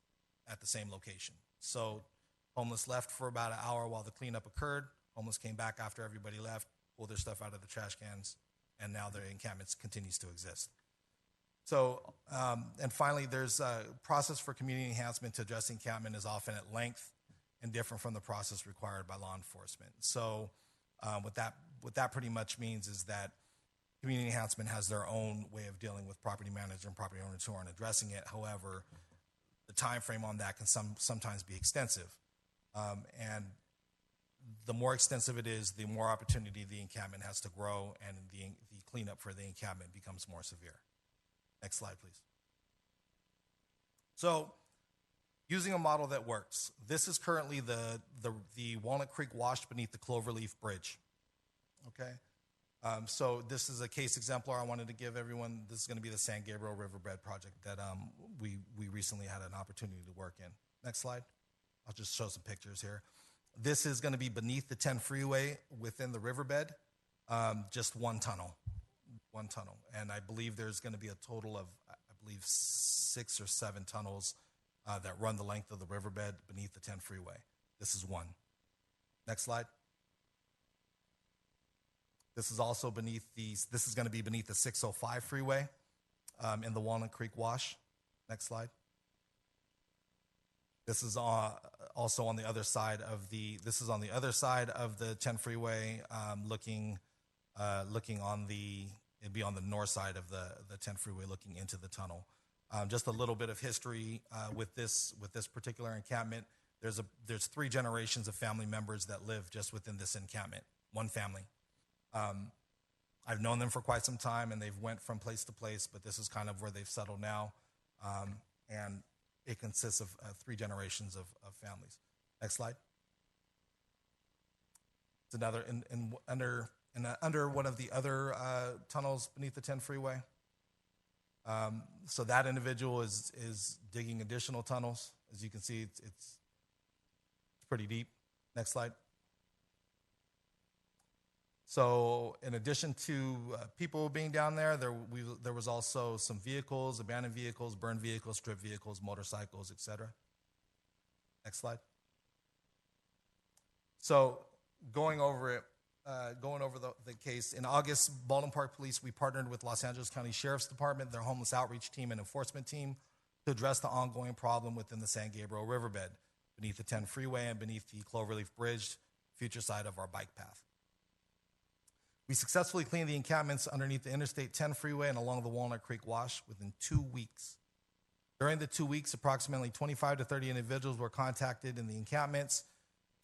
at the same location. So homeless left for about an hour while the cleanup occurred. Homeless came back after everybody left, pulled their stuff out of the trash cans, and now their encampment continues to exist. So, and finally, there's a process for community enhancement to address encampment is often at length and different from the process required by law enforcement. So what that pretty much means is that community enhancement has their own way of dealing with property managers and property owners who aren't addressing it. However, the time frame on that can sometimes be extensive. And the more extensive it is, the more opportunity the encampment has to grow, and the cleanup for the encampment becomes more severe. Next slide, please. So, using a model that works, this is currently the Walnut Creek wash beneath the Cloverleaf Bridge. Okay, so this is a case exemplar I wanted to give everyone. This is going to be the San Gabriel Riverbed project that we recently had an opportunity to work in. Next slide. I'll just show some pictures here. This is going to be beneath the 10 freeway within the riverbed, just one tunnel. And I believe there's going to be a total of, 6 or 7 tunnels that run the length of the riverbed beneath the 10 freeway. This is one. Next slide. This is also this is going to be beneath the 605 freeway in the Walnut Creek Wash. Next slide. This is also on the other side of the 10 freeway, looking on it'd be on the north side of the 10 freeway, looking into the tunnel. Just a little bit of history with this particular encampment. There's 3 generations of family members that live just within this encampment. One family. I've known them for quite some time, and they've went from place to place, but this is kind of where they've settled now. And it consists of 3 generations of families. Next slide. It's another under one of the other tunnels beneath the 10 freeway. So that individual is digging additional tunnels. As you can see, it's pretty deep. Next slide. So in addition to people being down there, there was also some vehicles, abandoned vehicles, burned vehicles, stripped vehicles, motorcycles, etc. Next slide. So going over the case, in August, Baldwin Park Police, we partnered with Los Angeles County Sheriff's Department, their homeless outreach team and enforcement team to address the ongoing problem within the San Gabriel Riverbed, beneath the 10 freeway and beneath the Cloverleaf Bridge, future side of our bike path. We successfully cleaned the encampments underneath the Interstate 10 freeway and along the Walnut Creek Wash within 2 weeks. During the 2 weeks, approximately 25 to 30 individuals were contacted in the encampments,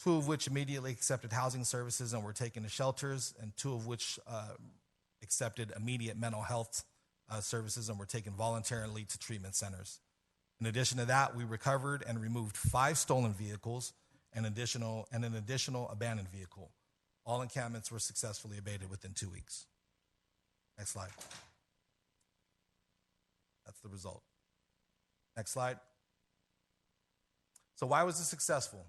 2 of which immediately accepted housing services and were taken to shelters, and 2 of which accepted immediate mental health services and were taken voluntarily to treatment centers. In addition to that, we recovered and removed 5 stolen vehicles and an additional abandoned vehicle. All encampments were successfully abated within 2 weeks. Next slide. That's the result. Next slide. So why was this successful?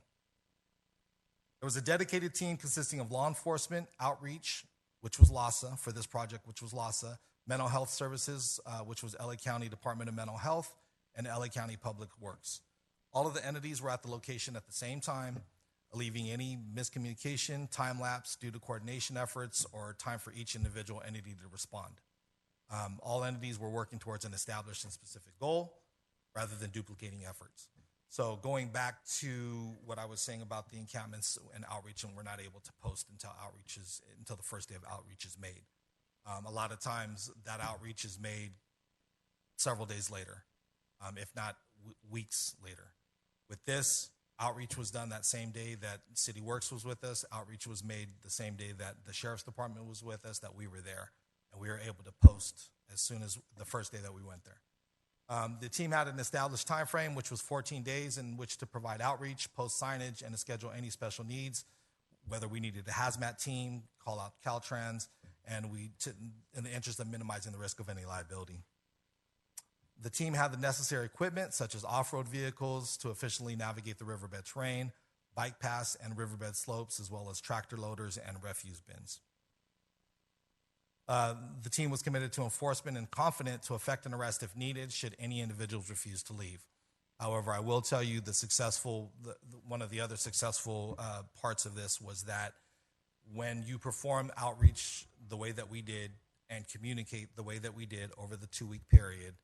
There was a dedicated team consisting of law enforcement, outreach, which was LASA for this project, which was LASA, mental health services, which was LA County Department of Mental Health, and LA County Public Works. All of the entities were at the location at the same time, alleviating any miscommunication, time lapse due to coordination efforts, or time for each individual entity to respond. All entities were working towards an established and specific goal rather than duplicating efforts. So going back to what I was saying about the encampments and outreach, and we're not able to post until the first day of outreach is made. A lot of times that outreach is made several days later, if not weeks later. With this, outreach was done that same day that City Works was with us. Outreach was made the same day that the Sheriff's Department was with us, that we were there. And we were able to post as soon as the first day that we went there. The team had an established time frame, which was 14 days in which to provide outreach, post signage, and to schedule any special needs, whether we needed a hazmat team, call out Caltrans, and in the interest of minimizing the risk of any liability. The team had the necessary equipment, such as off-road vehicles, to efficiently navigate the riverbed terrain, bike paths, and riverbed slopes, as well as tractor loaders and refuse bins. The team was committed to enforcement and confident to effect an arrest if needed should any individuals refuse to leave. However, I will tell you one of the other successful parts of this was that when you perform outreach the way that we did and communicate the way that we did over the 2-week period,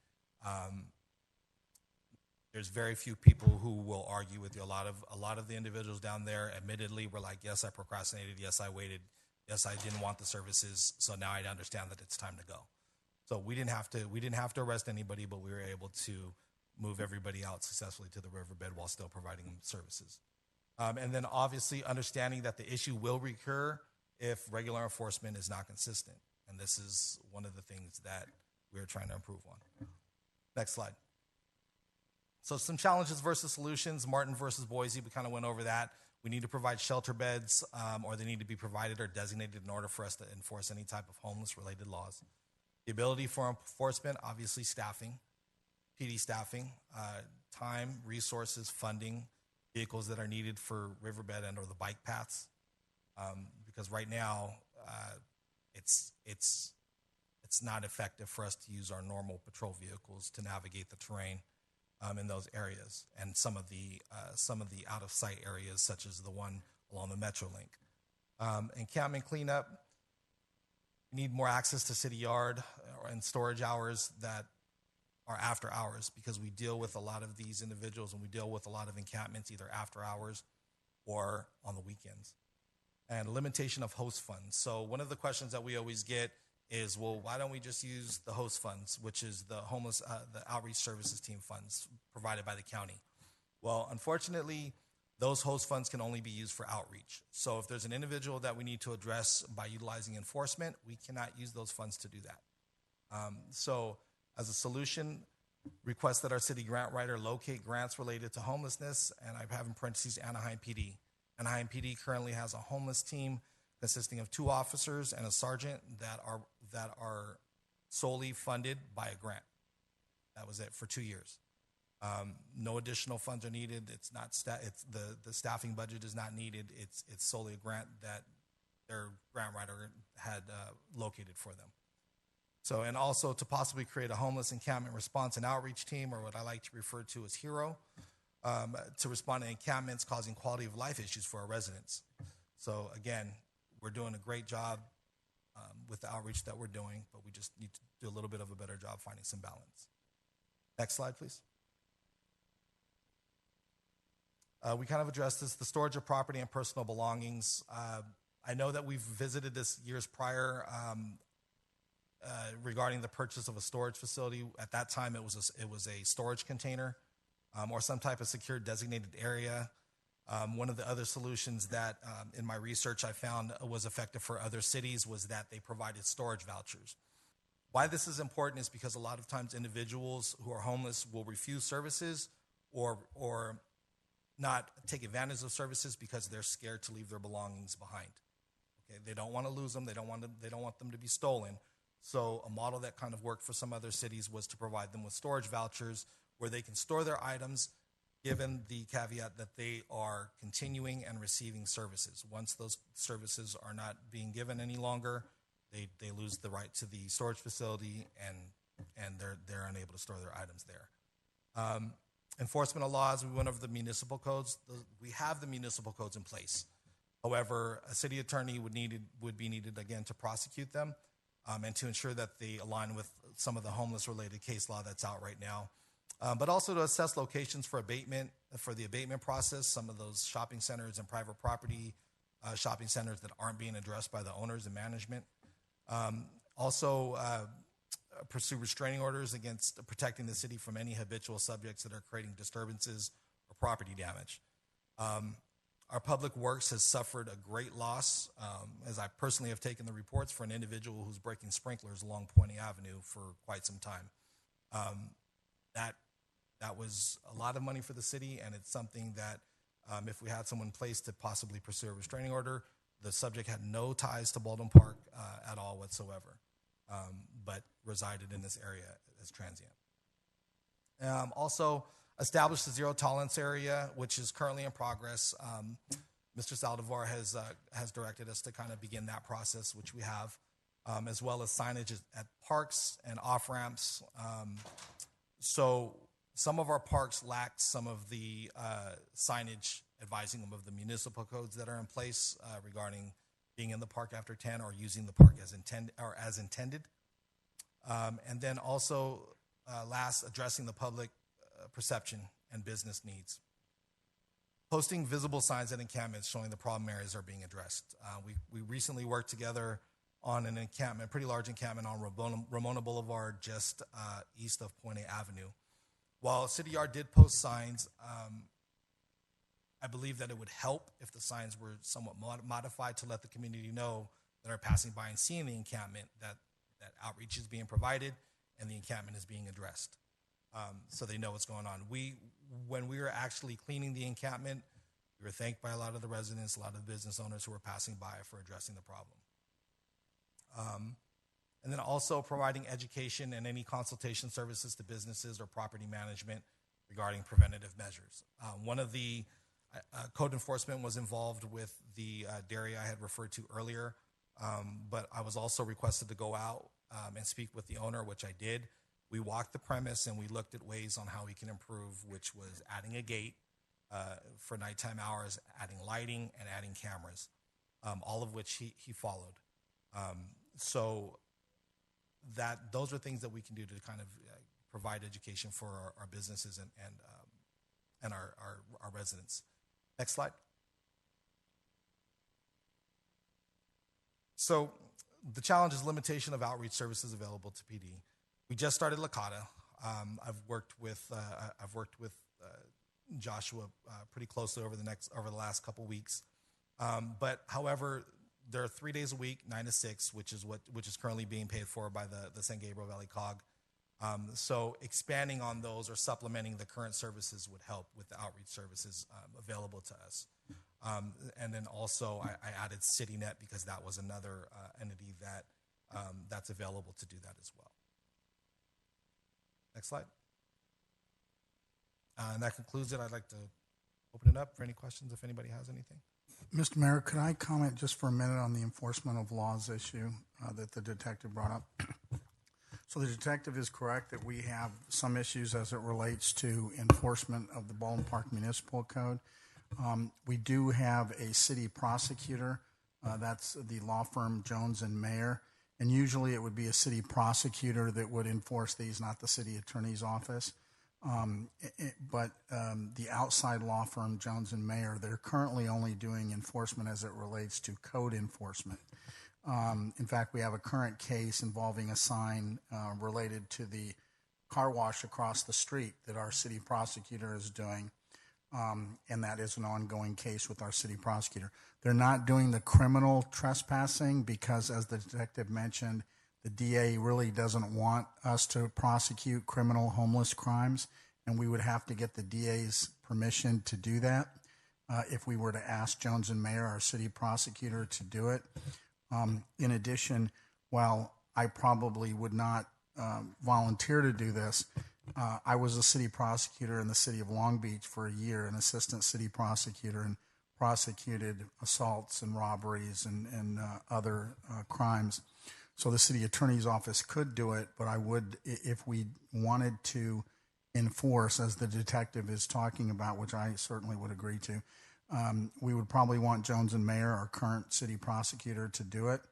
there's very few people who will argue with you. A lot of the individuals down there admittedly were like, yes, I procrastinated, yes, I waited, yes, I didn't want the services, so now I understand that it's time to go. So we didn't have to arrest anybody, but we were able to move everybody out successfully to the riverbed while still providing services. And then obviously understanding that the issue will recur if regular enforcement is not consistent. And this is one of the things that we're trying to improve on. Next slide. So some challenges versus solutions. Martin versus Boise, we kind of went over that. We need to provide shelter beds, or they need to be provided or designated in order for us to enforce any type of homeless-related laws. The ability for enforcement, obviously staffing, PD staffing, time, resources, funding, vehicles that are needed for riverbed and or the bike paths. Because right now, it's not effective for us to use our normal patrol vehicles to navigate the terrain in those areas, and some of the out of sight areas, such as the one along the Metrolink. Encampment cleanup. We need more access to city yard and storage hours that are after hours, because we deal with a lot of these individuals and we deal with a lot of encampments either after hours or on the weekends. And limitation of host funds. So one of the questions that we always get is, well, why don't we just use the host funds, which is the outreach services team funds provided by the county? Well, unfortunately, those host funds can only be used for outreach. So if there's an individual that we need to address by utilizing enforcement, we cannot use those funds to do that. So as a solution, request that our city grant writer locate grants related to homelessness, and I have in parentheses Anaheim PD. Anaheim PD currently has a homeless team consisting of 2 officers and a sergeant that are solely funded by a grant. That was it for 2 years. No additional funds are needed. It's not it's the staffing budget is not needed. It's solely a grant that their grant writer had located for them. So, and also to possibly create a homeless encampment response and outreach team, or what I like to refer to as HERO, to respond to encampments causing quality of life issues for our residents. So again, we're doing a great job with the outreach that we're doing, but we just need to do a little bit of a better job finding some balance. Next slide, please. We kind of addressed this, the storage of property and personal belongings. I know that we've visited this years prior regarding the purchase of a storage facility. At that time, it was a storage container or some type of secure designated area. One of the other solutions that in my research I found was effective for other cities was that they provided storage vouchers. Why this is important is because a lot of times individuals who are homeless will refuse services or not take advantage of services because they're scared to leave their belongings behind. Okay, they don't want to lose them. They don't want them to be stolen. So a model that kind of worked for some other cities was to provide them with storage vouchers where they can store their items, given the caveat that they are continuing and receiving services. Once those services are not being given any longer, they lose the right to the storage facility and they're unable to store their items there. Enforcement of laws, we went over the municipal codes. We have the municipal codes in place. However, a city attorney would be needed again to prosecute them and to ensure that they align with some of the homeless-related case law that's out right now. But also to assess locations for abatement, for the abatement process, some of those shopping centers and private property shopping centers that aren't being addressed by the owners and management. Also, pursue restraining orders against protecting the city from any habitual subjects that are creating disturbances or property damage. Our public works has suffered a great loss, as I personally have taken the reports for an individual who's breaking sprinklers along Pointe Avenue for quite some time. That was a lot of money for the city, and it's something that if we had someone placed to possibly pursue a restraining order, the subject had no ties to Baldwin Park at all whatsoever, but resided in this area as transient. Also, established a zero tolerance area, which is currently in progress. Mr. Saldivar has directed us to kind of begin that process, which we have, as well as signage at parks and off-ramps. So some of our parks lack some of the signage advising them of the municipal codes that are in place regarding being in the park after 10 or using the park as intended. And then also, last, addressing the public perception and business needs. Posting visible signs at encampments showing the problem areas are being addressed. We recently worked together on an encampment, pretty large encampment on Ramona Boulevard, just east of Pointe Avenue. While City Yard did post signs, I believe that it would help if the signs were somewhat modified to let the community know that are passing by and seeing the encampment that outreach is being provided and the encampment is being addressed, so they know what's going on. When we were actually cleaning the encampment, we were thanked by a lot of the residents, a lot of the business owners who were passing by for addressing the problem. And then also providing education and any consultation services to businesses or property management regarding preventative measures. One of the code enforcement was involved with the dairy I had referred to earlier, but I was also requested to go out and speak with the owner, which I did. We walked the premise and we looked at ways on how we can improve, which was adding a gate for nighttime hours, adding lighting, and adding cameras, all of which he followed. So those are things that we can do to kind of provide education for our businesses and our residents. Next slide. So the challenge is limitation of outreach services available to PD. We just started Lakata. I've worked with Joshua pretty closely over the last couple weeks. But however, there are 3 days a week, 9 to 6, which is currently being paid for by the San Gabriel Valley COG. So expanding on those or supplementing the current services would help with the outreach services available to us. And then also I added CityNet because that was another entity that's available to do that as well. Next slide. And that concludes it. I'd like to open it up for any questions if anybody has anything. Mr. Mayor, could I comment just for a minute on the enforcement of laws issue that the detective brought up? So the detective is correct that we have some issues as it relates to enforcement of the Baldwin Park Municipal Code. We do have a city prosecutor. That's the law firm Jones and Mayer. And usually it would be a city prosecutor that would enforce these, not the city attorney's office. But the outside law firm Jones and Mayer, they're currently only doing enforcement as it relates to code enforcement. In fact, we have a current case involving a sign related to the car wash across the street that our city prosecutor is doing. And that is an ongoing case with our city prosecutor. They're not doing the criminal trespassing because, as the detective mentioned, the DA really doesn't want us to prosecute criminal homeless crimes, and we would have to get the DA's permission to do that if we were to ask Jones and Mayer, our city prosecutor, to do it. In addition, while I probably would not volunteer to do this, I was a city prosecutor in the city of Long Beach for a year, an assistant city prosecutor, and prosecuted assaults and robberies and other crimes. So the city attorney's office could do it, but I would, if we wanted to enforce, as the detective is talking about, which I certainly would agree to, we would probably want Jones and Mayer, our current city prosecutor, to do it.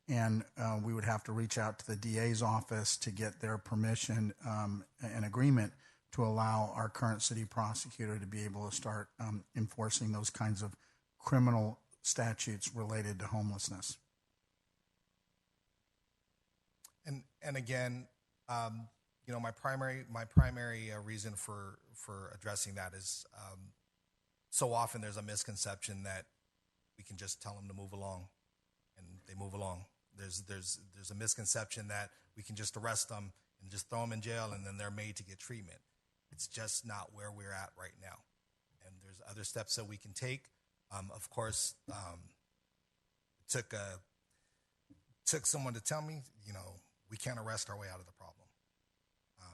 And we would have to reach out to the DA's office to get their permission and agreement to allow our current city prosecutor to be able to start enforcing those kinds of criminal statutes related to homelessness. And again, my primary reason for addressing that is so often there's a misconception that we can just tell them to move along, and they move along. There's a misconception that we can just arrest them and just throw them in jail and then they're made to get treatment. It's just not where we're at right now, and there's other steps that we can take. Of course, it took someone to tell me, we can't arrest our way out of the problem,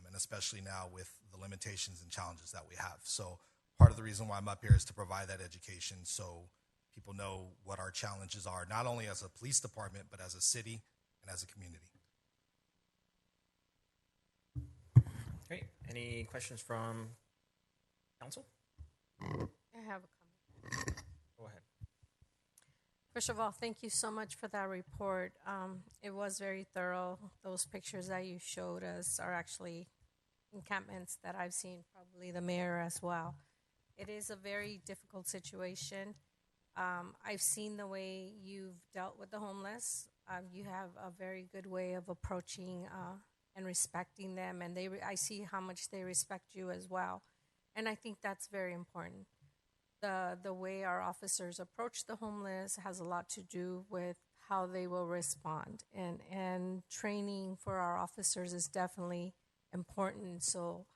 and especially now with the limitations and challenges that we have. So part of the reason why I'm up here is to provide that education so people know what our challenges are, not only as a police department, but as a city and as a community. Great. Any questions from council? I have a comment. Go ahead. First of all, thank you so much for that report. It was very thorough. Those pictures that you showed us are actually encampments that I've seen, probably the mayor as well. It is a very difficult situation. I've seen the way you've dealt with the homeless. You have a very good way of approaching and respecting them, and I see how much they respect you as well. And I think that's very important. The way our officers approach the homeless has a lot to do with how they will respond. And training for our officers is definitely important. So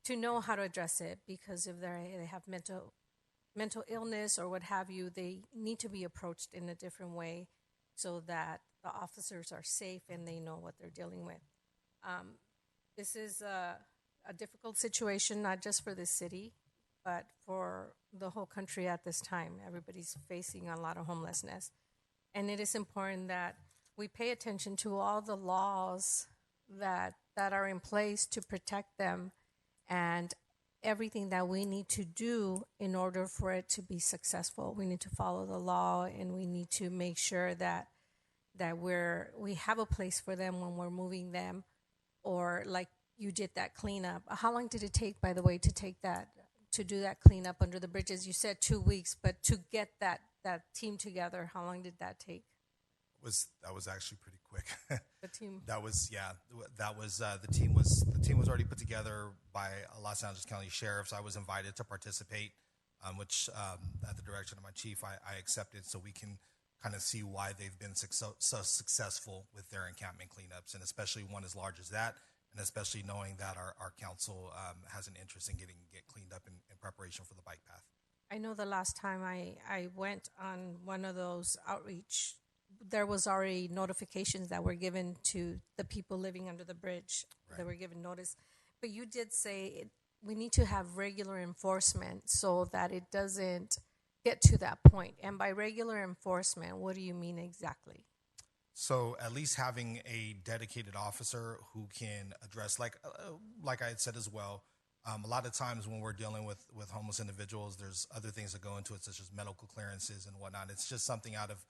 to know how to address it, because if they have mental illness or what have you, they need to be approached in a different way so that the officers are safe and they know what they're dealing with. This is a difficult situation, not just for the city, but for the whole country at this time. Everybody's facing a lot of homelessness. And it is important that we pay attention to all the laws that are in place to protect them and everything that we need to do in order for it to be successful. We need to follow the law, and we need to make sure that we have a place for them when we're moving them, or like you did that cleanup. How long did it take, by the way, to do that cleanup under the bridges? You said 2 weeks, but to get that team together, how long did that take? That was actually pretty quick. The team. The team was already put together by Los Angeles County Sheriffs. I was invited to participate, which at the direction of my chief, I accepted, so we can kind of see why they've been so successful with their encampment cleanups, and especially one as large as that, and especially knowing that our council has an interest in get cleaned up in preparation for the bike path. I know the last time I went on one of those outreach, there was already notifications that were given to the people living under the bridge. Right. They were given notice. But you did say we need to have regular enforcement so that it doesn't get to that point. And by regular enforcement, what do you mean exactly? So at least having a dedicated officer who can address, like I had said as well, a lot of times when we're dealing with homeless individuals, there's other things that go into it, such as medical clearances and whatnot. It's just something out of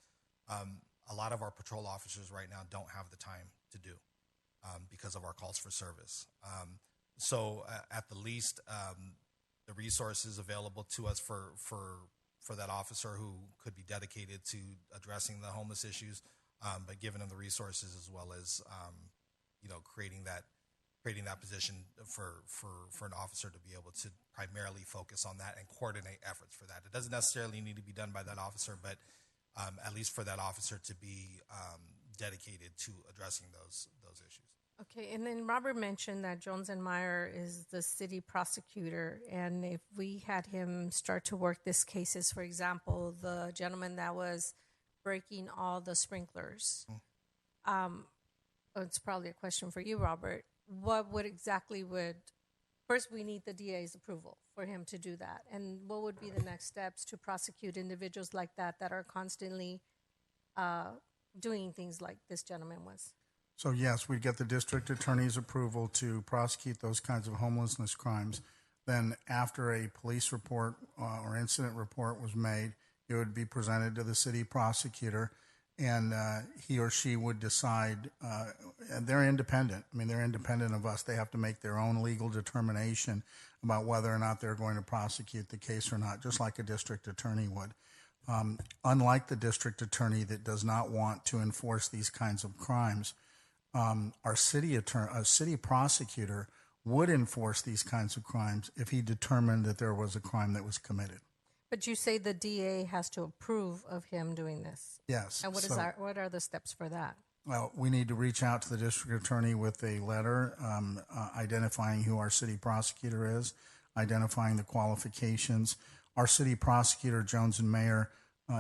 a lot of our patrol officers right now don't have the time to do because of our calls for service. So at the least, the resources available to us for that officer who could be dedicated to addressing the homeless issues, but giving them the resources as well as creating that position for an officer to be able to primarily focus on that and coordinate efforts for that. It doesn't necessarily need to be done by that officer, but at least for that officer to be dedicated to addressing those issues. Okay, and then Robert mentioned that Jones and Meyer is the city prosecutor, and if we had him start to work these cases, for example, the gentleman that was breaking all the sprinklers, it's probably a question for you, Robert. What would first we need the DA's approval for him to do that, and what would be the next steps to prosecute individuals like that are constantly doing things like this gentleman was? So yes, we'd get the district attorney's approval to prosecute those kinds of homelessness crimes. Then after a police report or incident report was made, it would be presented to the city prosecutor, and he or she would decide. And they're independent. I mean, they're independent of us. They have to make their own legal determination about whether or not they're going to prosecute the case or not, just like a district attorney would. Unlike the district attorney that does not want to enforce these kinds of crimes, our city prosecutor would enforce these kinds of crimes if he determined that there was a crime that was committed. But you say the DA has to approve of him doing this. Yes. And what are the steps for that? Well, we need to reach out to the district attorney with a letter identifying who our city prosecutor is, identifying the qualifications. Our city prosecutor, Jones and Mayer,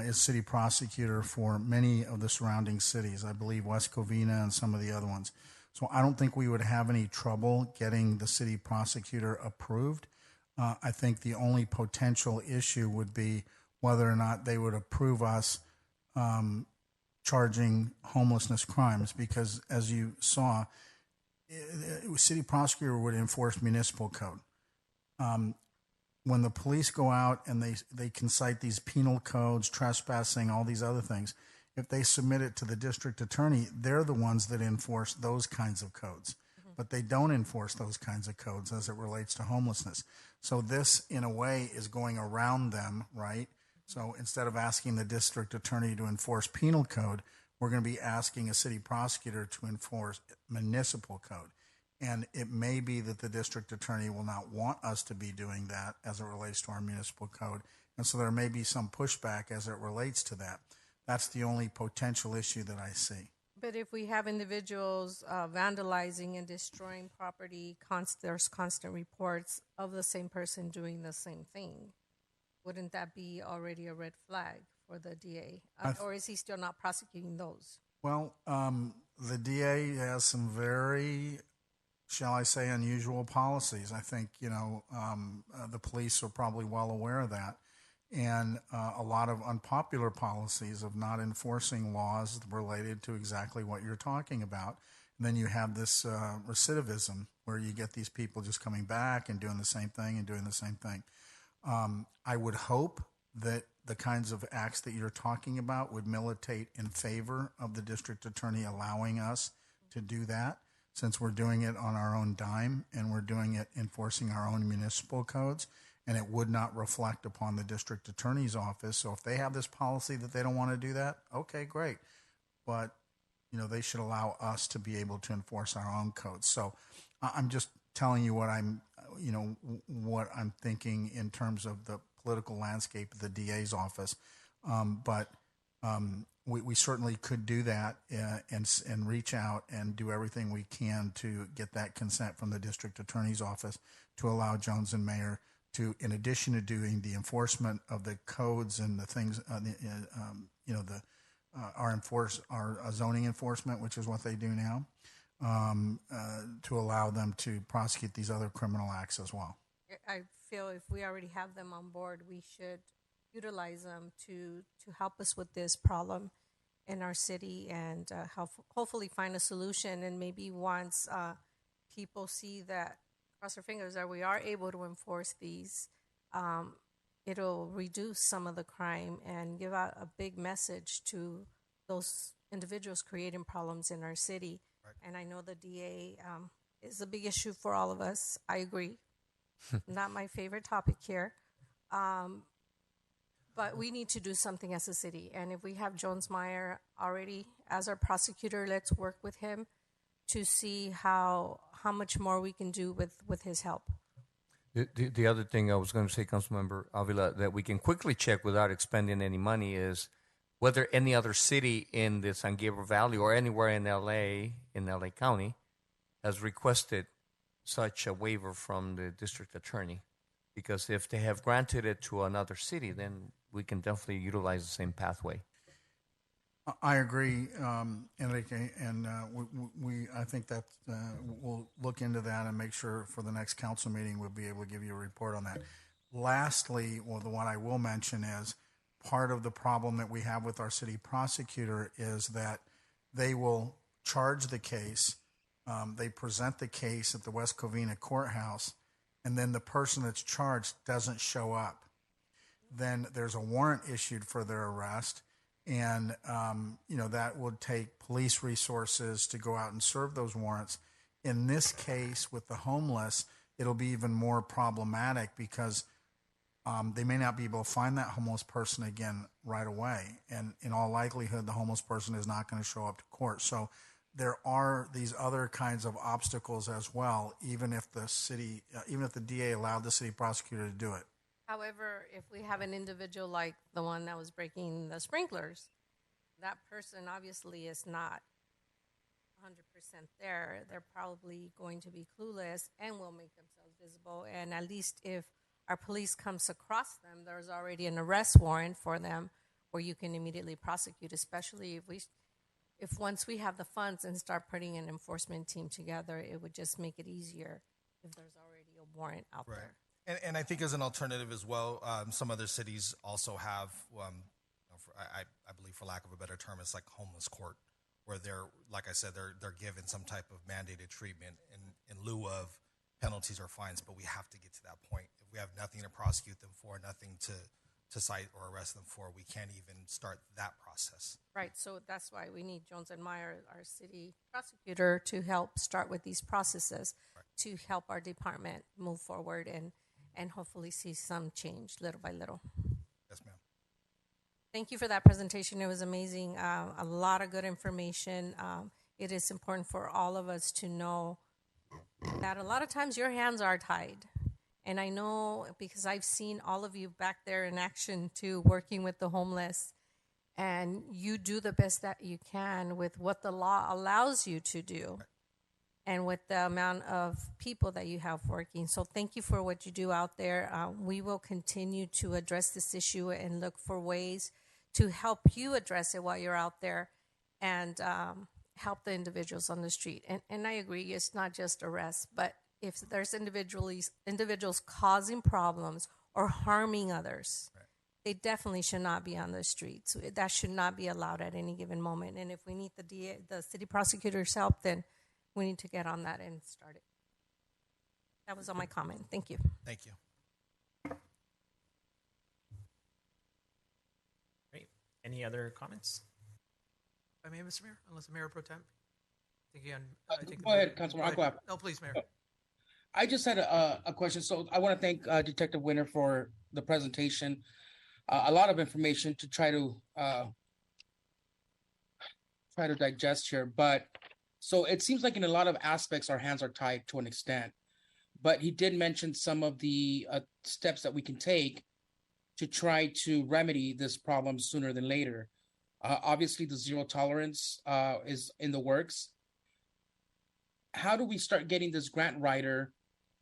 is city prosecutor for many of the surrounding cities. I believe West Covina and some of the other ones. So I don't think we would have any trouble getting the city prosecutor approved. I think the only potential issue would be whether or not they would approve us charging homelessness crimes, because as you saw, city prosecutor would enforce municipal code. When the police go out and they can cite these penal codes, trespassing, all these other things, if they submit it to the district attorney, they're the ones that enforce those kinds of codes. Mm-hmm. But they don't enforce those kinds of codes as it relates to homelessness. So this, in a way, is going around them, right? So instead of asking the district attorney to enforce penal code, we're going to be asking a city prosecutor to enforce municipal code. And it may be that the district attorney will not want us to be doing that as it relates to our municipal code. And so there may be some pushback as it relates to that. That's the only potential issue that I see. But if we have individuals vandalizing and destroying property, there's constant reports of the same person doing the same thing. Wouldn't that be already a red flag for the DA? Or is he still not prosecuting those? Well, the DA has some very, shall I say, unusual policies. I think, the police are probably well aware of that. And a lot of unpopular policies of not enforcing laws related to exactly what you're talking about. And then you have this recidivism where you get these people just coming back and doing the same thing and doing the same thing. I would hope that the kinds of acts that you're talking about would militate in favor of the district attorney allowing us to do that, since we're doing it on our own dime and we're doing it enforcing our own municipal codes, and it would not reflect upon the district attorney's office. So if they have this policy that they don't want to do that, okay, great. But, they should allow us to be able to enforce our own codes. So I'm just telling you what I'm thinking in terms of the political landscape of the DA's office. But we certainly could do that and reach out and do everything we can to get that consent from the district attorney's office to allow Jones and Mayer to, in addition to doing the enforcement of the codes and the things, our zoning enforcement, which is what they do now, to allow them to prosecute these other criminal acts as well. I feel if we already have them on board, we should utilize them to help us with this problem in our city and hopefully find a solution. And maybe once people see that, cross our fingers, that we are able to enforce these, it'll reduce some of the crime and give out a big message to those individuals creating problems in our city. Right. And I know the DA is a big issue for all of us. I agree. Not my favorite topic here. But we need to do something as a city. And if we have Jones Meyer already as our prosecutor, let's work with him to see how much more we can do with his help. The other thing I was going to say, Councilmember Avila, that we can quickly check without expending any money is whether any other city in the San Gabriel Valley or anywhere in LA County, has requested such a waiver from the district attorney. Because if they have granted it to another city, then we can definitely utilize the same pathway. I agree, Enrique, and I think that we'll look into that and make sure for the next council meeting we'll be able to give you a report on that. Lastly, well, the one I will mention is part of the problem that we have with our city prosecutor is that they will charge the case, they present the case at the West Covina courthouse, and then the person that's charged doesn't show up. Then there's a warrant issued for their arrest. And, that would take police resources to go out and serve those warrants. In this case, with the homeless, it'll be even more problematic because they may not be able to find that homeless person again right away. And in all likelihood, the homeless person is not going to show up to court. So there are these other kinds of obstacles as well, even if the DA allowed the city prosecutor to do it. However, if we have an individual like the one that was breaking the sprinklers, that person obviously is not 100% there. They're probably going to be clueless and will make themselves visible. And at least if our police comes across them, there's already an arrest warrant for them where you can immediately prosecute, especially if once we have the funds and start putting an enforcement team together, it would just make it easier if there's already a warrant out there. And I think as an alternative as well, some other cities also have, I believe for lack of a better term, it's like homeless court, where they're, like I said, they're given some type of mandated treatment in lieu of penalties or fines. But we have to get to that point. If we have nothing to prosecute them for, nothing to cite or arrest them for, we can't even start that process. Right. So that's why we need Jones and Meyer, our city prosecutor, to help start with these processes, to help our department move forward and hopefully see some change little by little. Yes, ma'am. Thank you for that presentation. It was amazing. A lot of good information. It is important for all of us to know that a lot of times your hands are tied. And I know because I've seen all of you back there in action too, working with the homeless. And you do the best that you can with what the law allows you to do. And with the amount of people that you have working. So thank you for what you do out there. We will continue to address this issue and look for ways to help you address it while you're out there and help the individuals on the street. And I agree, it's not just arrests, but if there's individuals causing problems or harming others, they definitely should not be on the streets. That should not be allowed at any given moment. And if we need the city prosecutor's help, then we need to get on that and start it. That was all my comment. Thank you. Thank you. Great. Any other comments? If I may, Mr. Mayor, unless the Mayor Pro Tem. Again, Go ahead, Councilman. I'll go after. No, please, Mayor. I just had a question. So I want to thank Detective Winter for the presentation. A lot of information to try to digest here, but so it seems like in a lot of aspects our hands are tied to an extent. But he did mention some of the steps that we can take to try to remedy this problem sooner than later. Obviously, the zero tolerance is in the works. How do we start getting this grant writer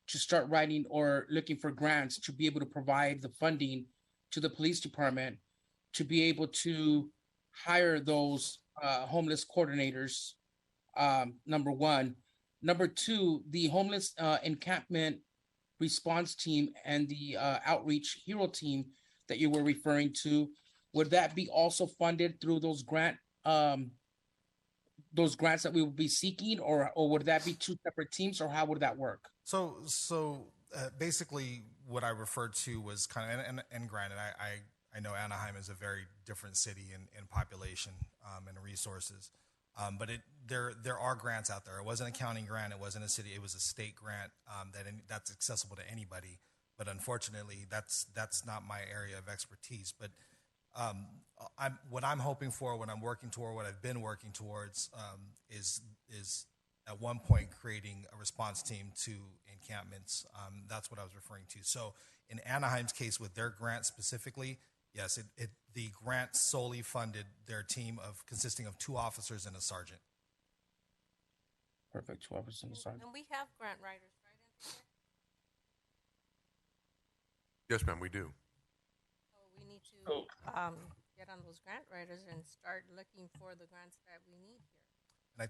to start writing or looking for grants to be able to provide the funding to the police department to be able to hire those homeless coordinators? Number one. Number two, the homeless encampment response team and the outreach hero team that you were referring to, would that be also funded through those grants that we would be seeking, or would that be two separate teams, or how would that work? So basically, what I referred to was kind of, and granted, I know Anaheim is a very different city in population and resources, but there are grants out there. It wasn't a county grant, it wasn't a city, it was a state grant that's accessible to anybody. But unfortunately, that's not my area of expertise. But what I'm hoping for, what I'm working toward, what I've been working towards is at one point creating a response team to encampments. That's what I was referring to. So in Anaheim's case, with their grant specifically, yes, the grant solely funded their team consisting of 2 officers and a sergeant. Perfect, 2 officers and a sergeant. And we have grant writers, right? Yes, ma'am, we do. So we need to get on those grant writers and start looking for the grants that we need here. And I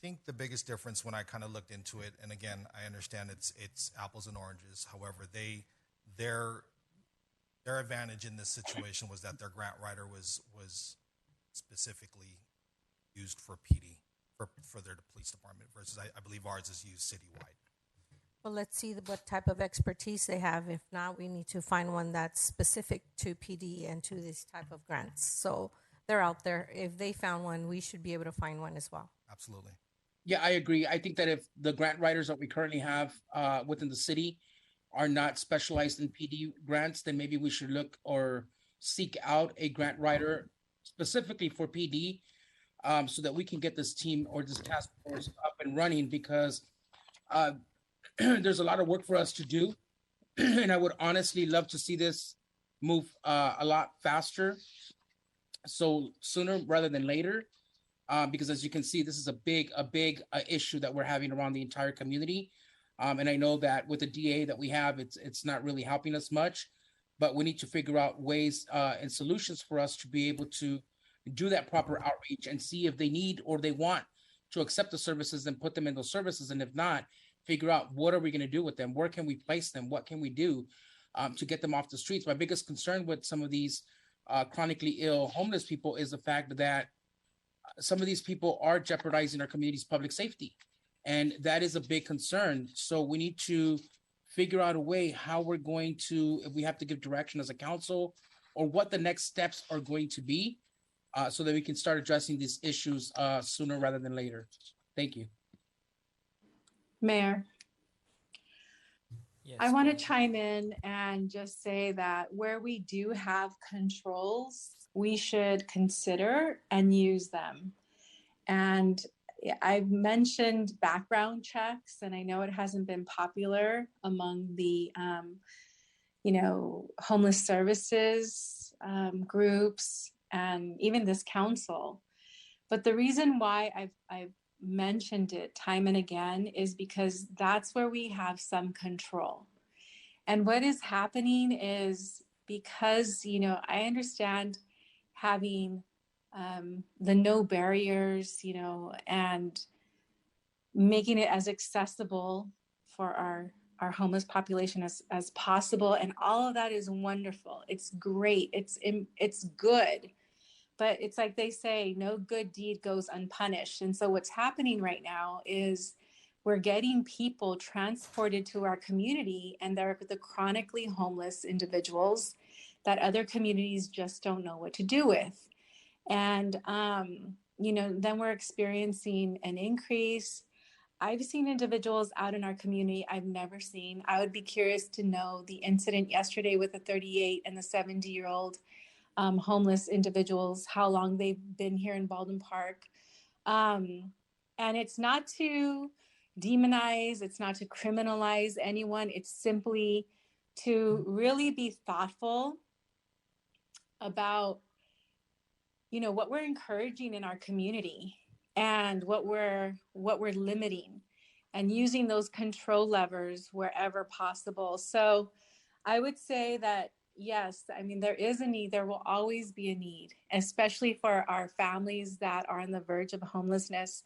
think the biggest difference when I kind of looked into it, and again, I understand it's apples and oranges. However, their advantage in this situation was that their grant writer was specifically used for PD for their police department versus I believe ours is used citywide. Well, let's see what type of expertise they have. If not, we need to find one that's specific to PD and to this type of grants. So they're out there. If they found one, we should be able to find one as well. Absolutely. Yeah, I agree. I think that if the grant writers that we currently have within the city are not specialized in PD grants, then maybe we should look or seek out a grant writer specifically for PD so that we can get this team or this task force up and running, because there's a lot of work for us to do. And I would honestly love to see this move a lot faster. So sooner rather than later, because as you can see, this is a big issue that we're having around the entire community. And I know that with the DA that we have, it's not really helping us much, but we need to figure out ways and solutions for us to be able to do that proper outreach and see if they need or they want to accept the services and put them in those services. And if not, figure out what are we going to do with them? Where can we place them? What can we do to get them off the streets? My biggest concern with some of these chronically ill homeless people is the fact that some of these people are jeopardizing our community's public safety. And that is a big concern. So we need to figure out a way how we're going to, if we have to give direction as a council, or what the next steps are going to be so that we can start addressing these issues sooner rather than later. Thank you. Mayor, Yes, I want go to ahead. chime in and just say that where we do have controls, we should consider and use them. And I've mentioned background checks, and I know it hasn't been popular among the, homeless services groups and even this council. But the reason why I've mentioned it time and again is because that's where we have some control. And what is happening is because, I understand having the no barriers, and making it as accessible for our homeless population as possible. And all of that is wonderful. It's great. It's good. But it's like they say, no good deed goes unpunished. And so what's happening right now is we're getting people transported to our community, and they're the chronically homeless individuals that other communities just don't know what to do with. And, then we're experiencing an increase. I've seen individuals out in our community I've never seen. I would be curious to know the incident yesterday with the 38 and the 70-year-old homeless individuals, how long they've been here in Baldwin Park. And it's not to demonize, it's not to criminalize anyone. It's simply to really be thoughtful about, what we're encouraging in our community and what we're limiting, and using those control levers wherever possible. So I would say that yes, there is a need. There will always be a need, especially for our families that are on the verge of homelessness.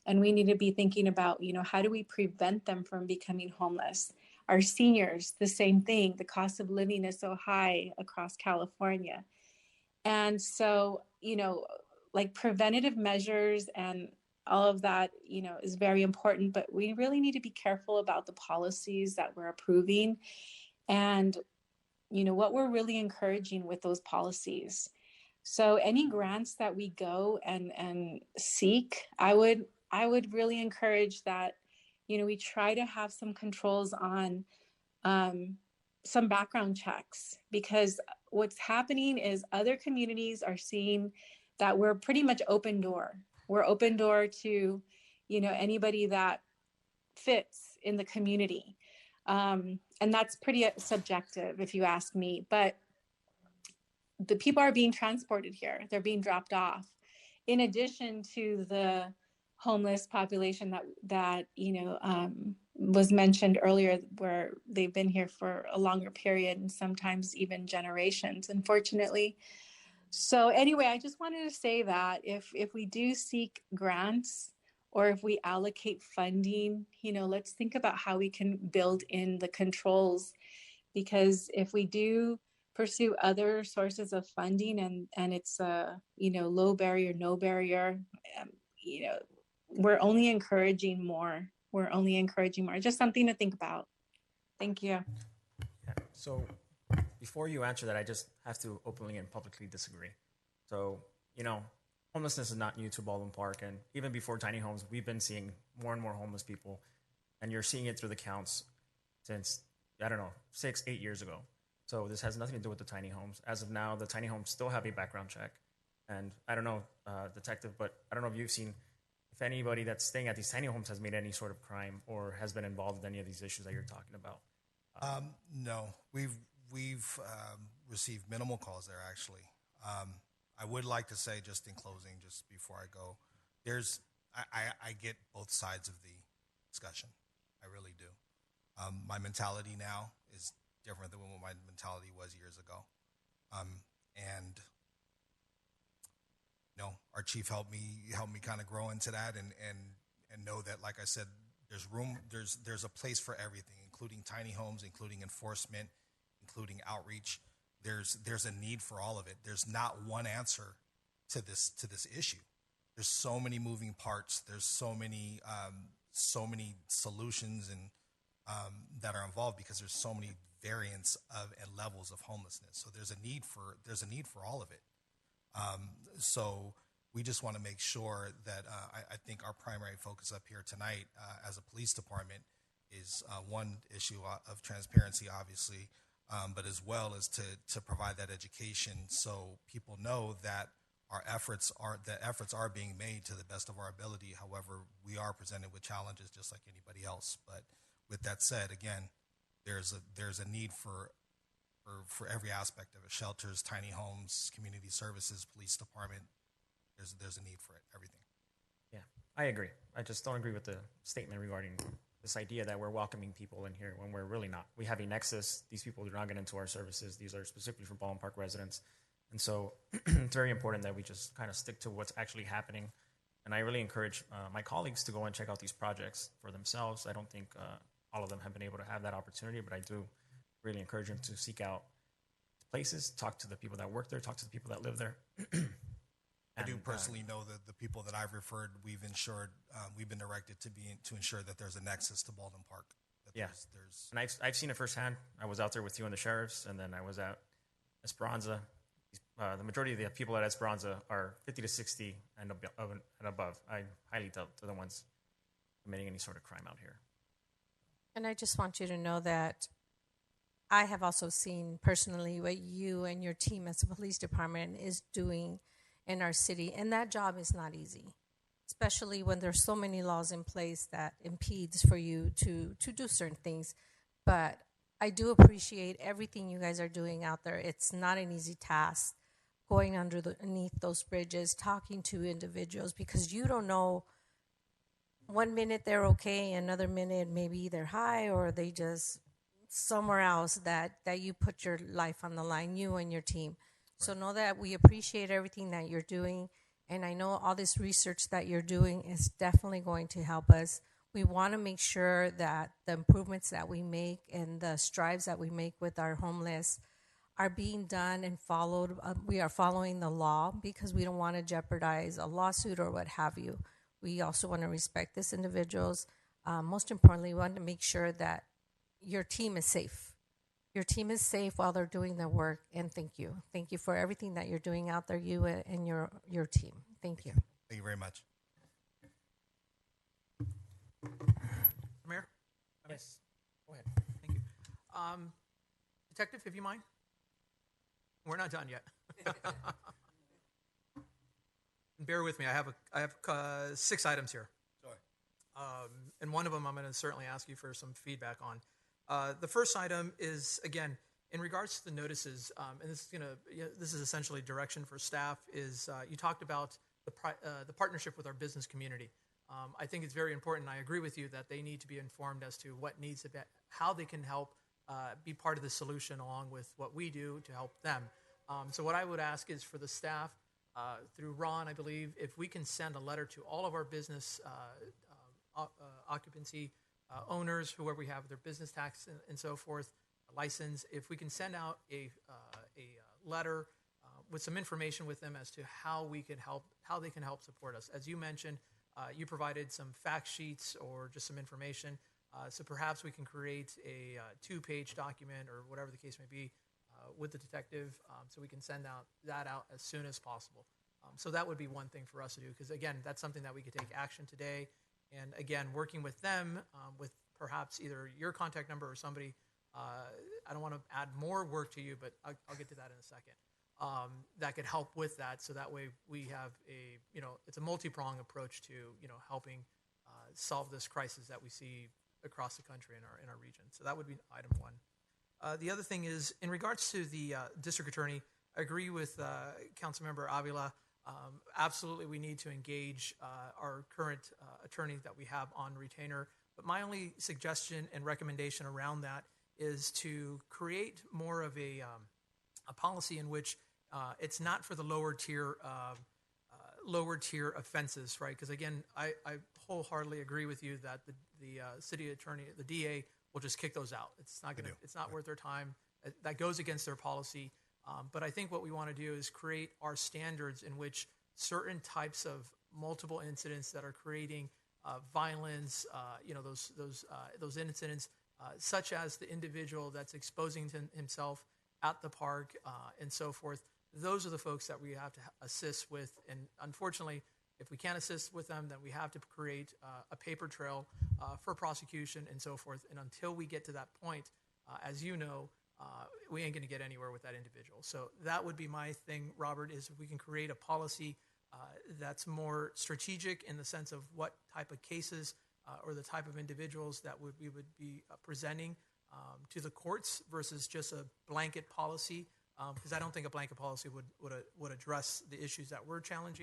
And we need to be thinking about, how do we prevent them from becoming homeless? Our seniors, the same thing. The cost of living is so high across California. And so, like preventative measures and all of that, is very important, but we really need to be careful about the policies that we're approving and, what we're really encouraging with those policies. So any grants that we go and seek, I would really encourage that, we try to have some controls on some background checks, because what's happening is other communities are seeing that we're pretty much open door. We're open door to, anybody that fits in the community. And that's pretty subjective, if you ask me. But the people are being transported here. They're being dropped off. In addition to the homeless population that was mentioned earlier, where they've been here for a longer period and sometimes even generations, unfortunately. So anyway, I just wanted to say that if we do seek grants or if we allocate funding, let's think about how we can build in the controls, because if we do pursue other sources of funding and it's low barrier, no barrier, we're only encouraging more. Just something to think about. Thank you. Yeah. So before you answer that, I just have to openly and publicly disagree. So, homelessness is not new to Baldwin Park. And even before tiny homes, we've been seeing more and more homeless people. And you're seeing it through the counts since, 6-8 years ago. So this has nothing to do with the tiny homes. As of now, the tiny homes still have a background check. And I don't know, Detective, but I don't know if you've seen if anybody that's staying at these tiny homes has made any sort of crime or has been involved in any of these issues that you're talking about. No, we've received minimal calls there, actually. I would like to say, just in closing, just before I go, I get both sides of the discussion. I really do. My mentality now is different than what my mentality was years ago. And our chief helped me kind of grow into that and know that, like I said, there's a place for everything, including tiny homes, including enforcement, including outreach. There's a need for all of it. There's not one answer to this issue. There's so many moving parts. There's so many solutions and that are involved, because there's so many variants of and levels of homelessness. So there's a need for all of it. So we just want to make sure that I think our primary focus up here tonight as a police department is one issue of transparency, obviously, but as well as to provide that education so people know that our efforts are being made to the best of our ability. However, we are presented with challenges just like anybody else. But with that said, again, there's a need for every aspect of it: shelters, tiny homes, community services, police department. There's a need for it, everything. Yeah, I agree. I just don't agree with the statement regarding this idea that we're welcoming people in here when we're really not. We have a nexus. These people do not get into our services. These are specifically for Baldwin Park residents. And so it's very important that we just kind of stick to what's actually happening. And I really encourage my colleagues to go and check out these projects for themselves. I don't think all of them have been able to have that opportunity, but I do really encourage them to seek out places, talk to the people that work there, talk to the people that live there. I do personally know that the people that I've referred, we've been directed to ensure that there's a nexus to Baldwin Park. And I've seen it firsthand. I was out there with you and the sheriffs, and then I was at Esperanza. The majority of the people at Esperanza are 50 to 60 and above. I highly doubt they're the ones committing any sort of crime out here. And I just want you to know that I have also seen personally what you and your team as a police department is doing in our city. And that job is not easy, especially when there's so many laws in place that impedes for you to do certain things. But I do appreciate everything you guys are doing out there. It's not an easy task going underneath those bridges, talking to individuals, because you don't know, one minute they're okay, another minute maybe they're high or they just somewhere else that you put your life on the line, you and your team. So know that we appreciate everything that you're doing. And I know all this research that you're doing is definitely going to help us We want to make sure that the improvements that we make and the strives that we make with our homeless are being done and followed. We are following the law because we don't want to jeopardize a lawsuit or what have you. We also want to respect these individuals. Most importantly, we want to make sure that your team is safe. Your team is safe while they're doing their work, and thank you. Thank you for everything that you're doing out there, you and your team. Thank you. Thank you very much. Mayor? Yes. Go ahead. Thank you. Detective, if you mind? We're not done yet. Bear with me. I have 6 items here. Sorry. And one of them I'm going to certainly ask you for some feedback on. The first item is, again, in regards to the notices, and this is essentially direction for staff, is you talked about the partnership with our business community. I think it's very important. I agree with you that they need to be informed as to what needs to be, how they can help be part of the solution along with what we do to help them. So what I would ask is for the staff, through Ron, I believe, if we can send a letter to all of our business occupancy owners, whoever we have their business tax and so forth, license, if we can send out a letter with some information with them as to how we can help, how they can help support us. As you mentioned, you provided some fact sheets or just some information. So perhaps we can create a 2-page document or whatever the case may be with the detective, so we can send that out as soon as possible. So that would be one thing for us to do, because again, that's something that we could take action today. And again, working with them, with perhaps either your contact number or somebody, I don't want to add more work to you, but I'll get to that in a second. That could help with that, so that way we have it's a multi-pronged approach to helping solve this crisis that we see across the country in our region. So that would be item 1. The other thing is, in regards to the district attorney, I agree with Councilmember Avila. Absolutely, we need to engage our current attorney that we have on retainer. But my only suggestion and recommendation around that is to create more of a policy in which it's not for the lower tier offenses, right? Because again, I wholeheartedly agree with you that the city attorney, the DA, will just kick those out. It's not worth their time. That goes against their policy. But I think what we want to do is create our standards in which certain types of multiple incidents that are creating violence, those incidents, such as the individual that's exposing himself at the park and so forth. Those are the folks that we have to assist with. And unfortunately, if we can't assist with them, then we have to create a paper trail for prosecution and so forth. And until we get to that point, as you know, we ain't going to get anywhere with that individual. So that would be my thing, Robert, is if we can create a policy that's more strategic in the sense of what type of cases or the type of individuals that we would be presenting to the courts versus just a blanket policy, because I don't think a blanket policy would address the issues that we're challenged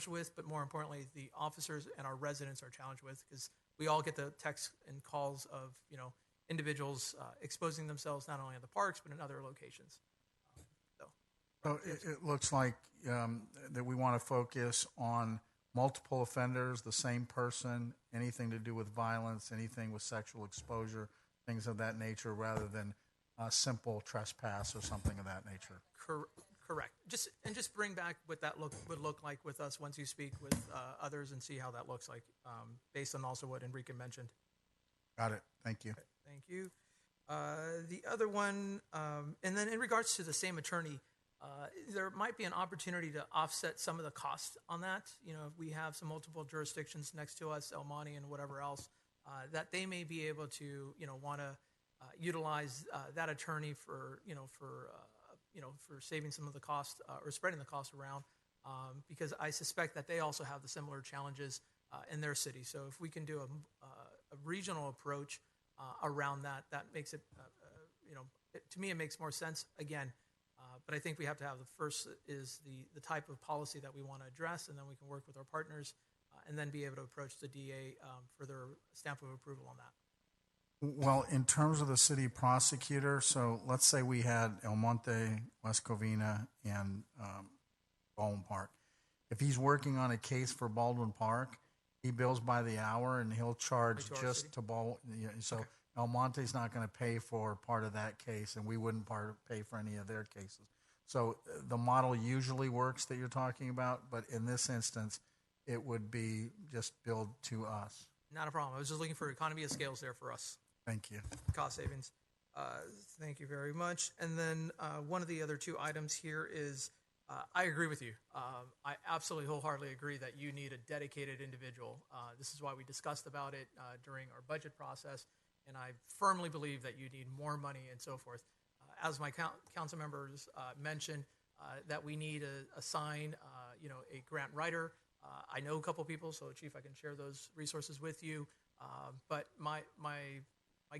with, but more importantly, the officers and our residents are challenged with, because we all get the texts and calls of individuals exposing themselves not only in the parks but in other locations. So it looks like that we want to focus on multiple offenders, the same person, anything to do with violence, anything with sexual exposure, things of that nature, rather than a simple trespass or something of that nature. Correct. Just bring back what that would look like with us once you speak with others and see how that looks like, based on also what Enrique mentioned. Got it. Thank you. Okay, thank you. The other one, and then in regards to the same attorney, there might be an opportunity to offset some of the cost on that. If we have some multiple jurisdictions next to us, El Monte and whatever else, that they may be able to, want to utilize that attorney for saving some of the cost or spreading the cost around, because I suspect that they also have the similar challenges in their city. So if we can do a regional approach around that makes it, to me, it makes more sense. Again, but I think we have to have the first is the type of policy that we want to address, and then we can work with our partners and then be able to approach the DA for their stamp of approval on that. Well, in terms of the city prosecutor, so let's say we had El Monte, West Covina, and Baldwin Park. If he's working on a case for Baldwin Park He bills by the hour, and he'll charge To our just city? to Ball. So Okay. El Monte's not going to pay for part of that case, and we wouldn't pay for any of their cases. So the model usually works that you're talking about, but in this instance, it would be just billed to us. Not a problem. I was just looking for economy of scales there for us. Thank you. Cost savings. Thank you very much. And then one of the other two items here is I agree with you. I absolutely wholeheartedly agree that you need a dedicated individual. This is why we discussed about it during our budget process, and I firmly believe that you need more money and so forth. As my council members mentioned, that we need to assign, a grant writer. I know a couple people, so Chief, I can share those resources with you. But my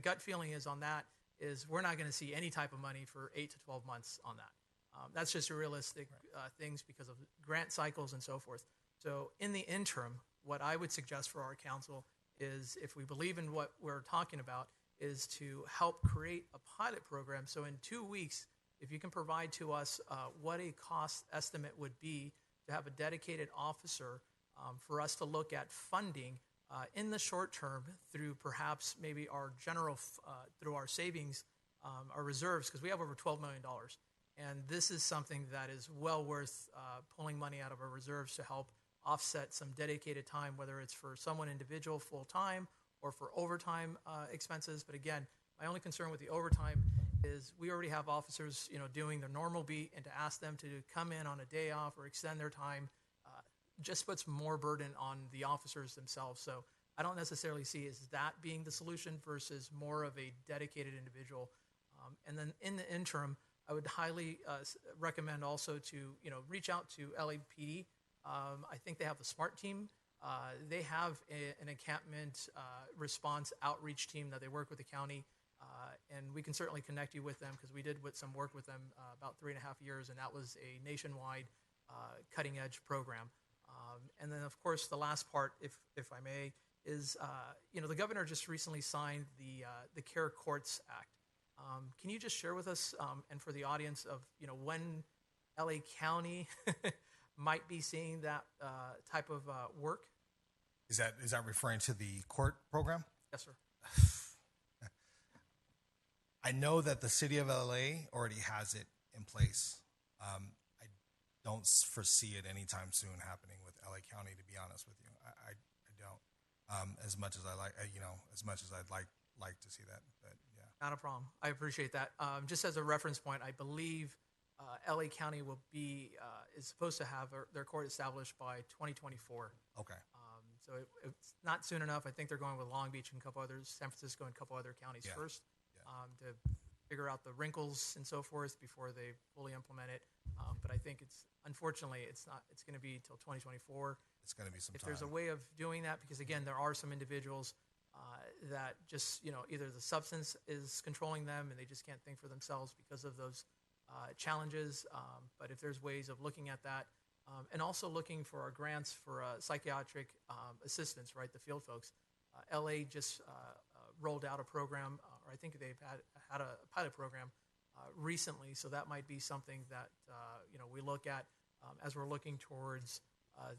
gut feeling is on that is we're not going to see any type of money for 8 to 12 months on that. That's just a realistic things because of grant cycles and so forth. So in the interim, what I would suggest for our council is if we believe in what we're talking about is to help create a pilot program. So in 2 weeks, if you can provide to us what a cost estimate would be to have a dedicated officer for us to look at funding in the short term through perhaps maybe our through our savings, our reserves, because we have over $12 million. And this is something that is well worth pulling money out of our reserves to help offset some dedicated time, whether it's for someone individual full time or for overtime expenses. But again, my only concern with the overtime is we already have officers, doing their normal beat, and to ask them to come in on a day off or extend their time just puts more burden on the officers themselves. So I don't necessarily see as that being the solution versus more of a dedicated individual. And then in the interim, I would highly recommend also to reach out to LAPD. I think they have the SMART team. They have an encampment response outreach team that they work with the county, and we can certainly connect you with them because we did some work with them about 3.5 years, and that was a nationwide cutting edge program. And then, of course, the last part, if I may, is the governor just recently signed the Care Courts Act. Can you just share with us and for the audience of when LA County might be seeing that type of work? Is that referring to the court program? Yes, sir. I know that the city of LA already has it in place. I don't foresee it anytime soon happening with LA County, to be honest with you. I don't. As much as I like, as much as I'd like to see that, but yeah. Not a problem. I appreciate that. Just as a reference point, I believe LA County is supposed to have their court established by 2024. Okay. So it's not soon enough. I think they're going with Long Beach and a couple others, San Francisco and a couple other counties first, to figure out the wrinkles and so forth before they fully implement it. But I think unfortunately, it's going to be till 2024. It's going to be some If time. there's a way of doing that, because again, there are some individuals that just, either the substance is controlling them and they just can't think for themselves because of those challenges. But if there's ways of looking at that, and also looking for our grants for psychiatric assistance, right? The field folks. LA just rolled out a program, or I think they've had a pilot program recently. So that might be something that we look at as we're looking towards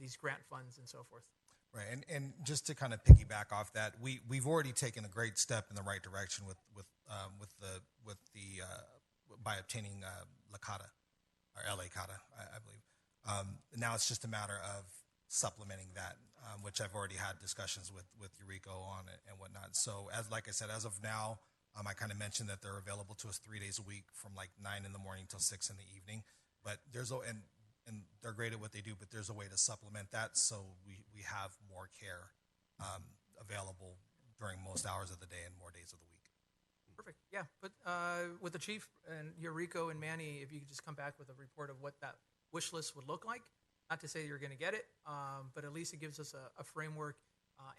these grant funds and so forth. Right, and just to kind of piggyback off that, we've already taken a great step in the right direction by obtaining La Cata, or LA Cata, I believe. Now it's just a matter of supplementing that, which I've already had discussions with Eureka on it and whatnot. So like I said, as of now, I kind of mentioned that they're available to us 3 days a week from like 9 in the morning till 6 in the evening. But and they're great at what they do, but there's a way to supplement that so we have more care available during most hours of the day and more days of the week. Perfect. Yeah. But with the chief and Eureka and Manny, if you could just come back with a report of what that wish list would look like. Not to say you're going to get it, but at least it gives us a framework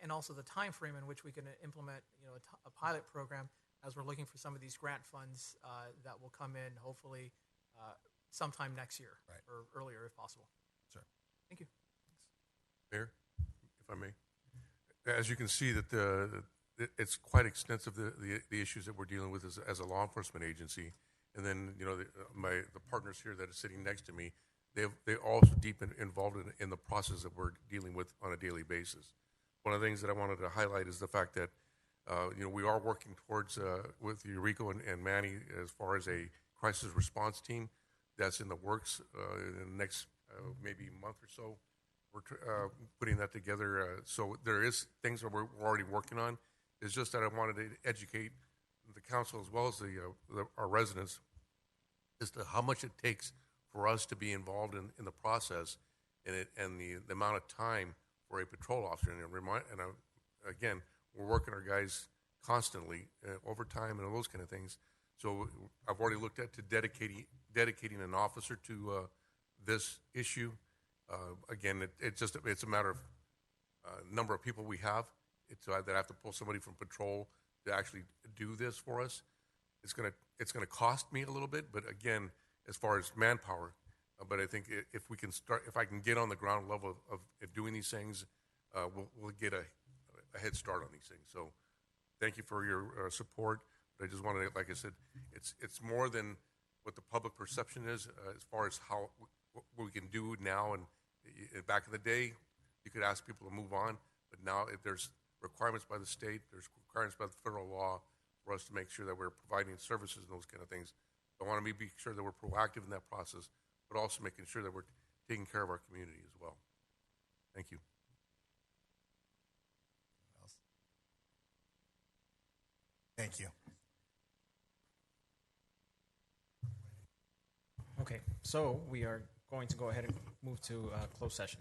and also the time frame in which we can implement a pilot program as we're looking for some of these grant funds that will come in hopefully sometime next year or earlier if possible. Sure. Thank you. Mayor, if I may. As you can see, that it's quite extensive, the issues that we're dealing with as a law enforcement agency. And then, the partners here that are sitting next to me, they're also deep involved in the process that we're dealing with on a daily basis. one of the things that I wanted to highlight is the fact that we are working towards with Eurico and Manny as far as a crisis response team that's in the works in the next maybe month or so. We're putting that together. So there is things that we're already working on. It's just that I wanted to educate the council as well as our residents as to how much it takes for us to be involved in the process and the amount of time for a patrol officer. Again, we're working our guys constantly, overtime and those kind of things. So I've already looked at to dedicating an officer to this issue. Again, it's a matter of number of people we have. That I have to pull somebody from patrol to actually do this for us. It's gonna cost me a little bit, but again, as far as manpower, but I think if I can get on the ground level of doing these things, we'll get a head start on these things. So, thank you for your support. But I just wanted to, like I said, it's more than what the public perception is as far as what we can do now. And back in the day, you could ask people to move on, but now if there's requirements by the state, there's requirements by the federal law for us to make sure that we're providing services and those kind of things. I want to be sure that we're proactive in that process, but also making sure that we're taking care of our community as well. Thank you. Thank you. Okay, so we are going to go ahead and move to closed session.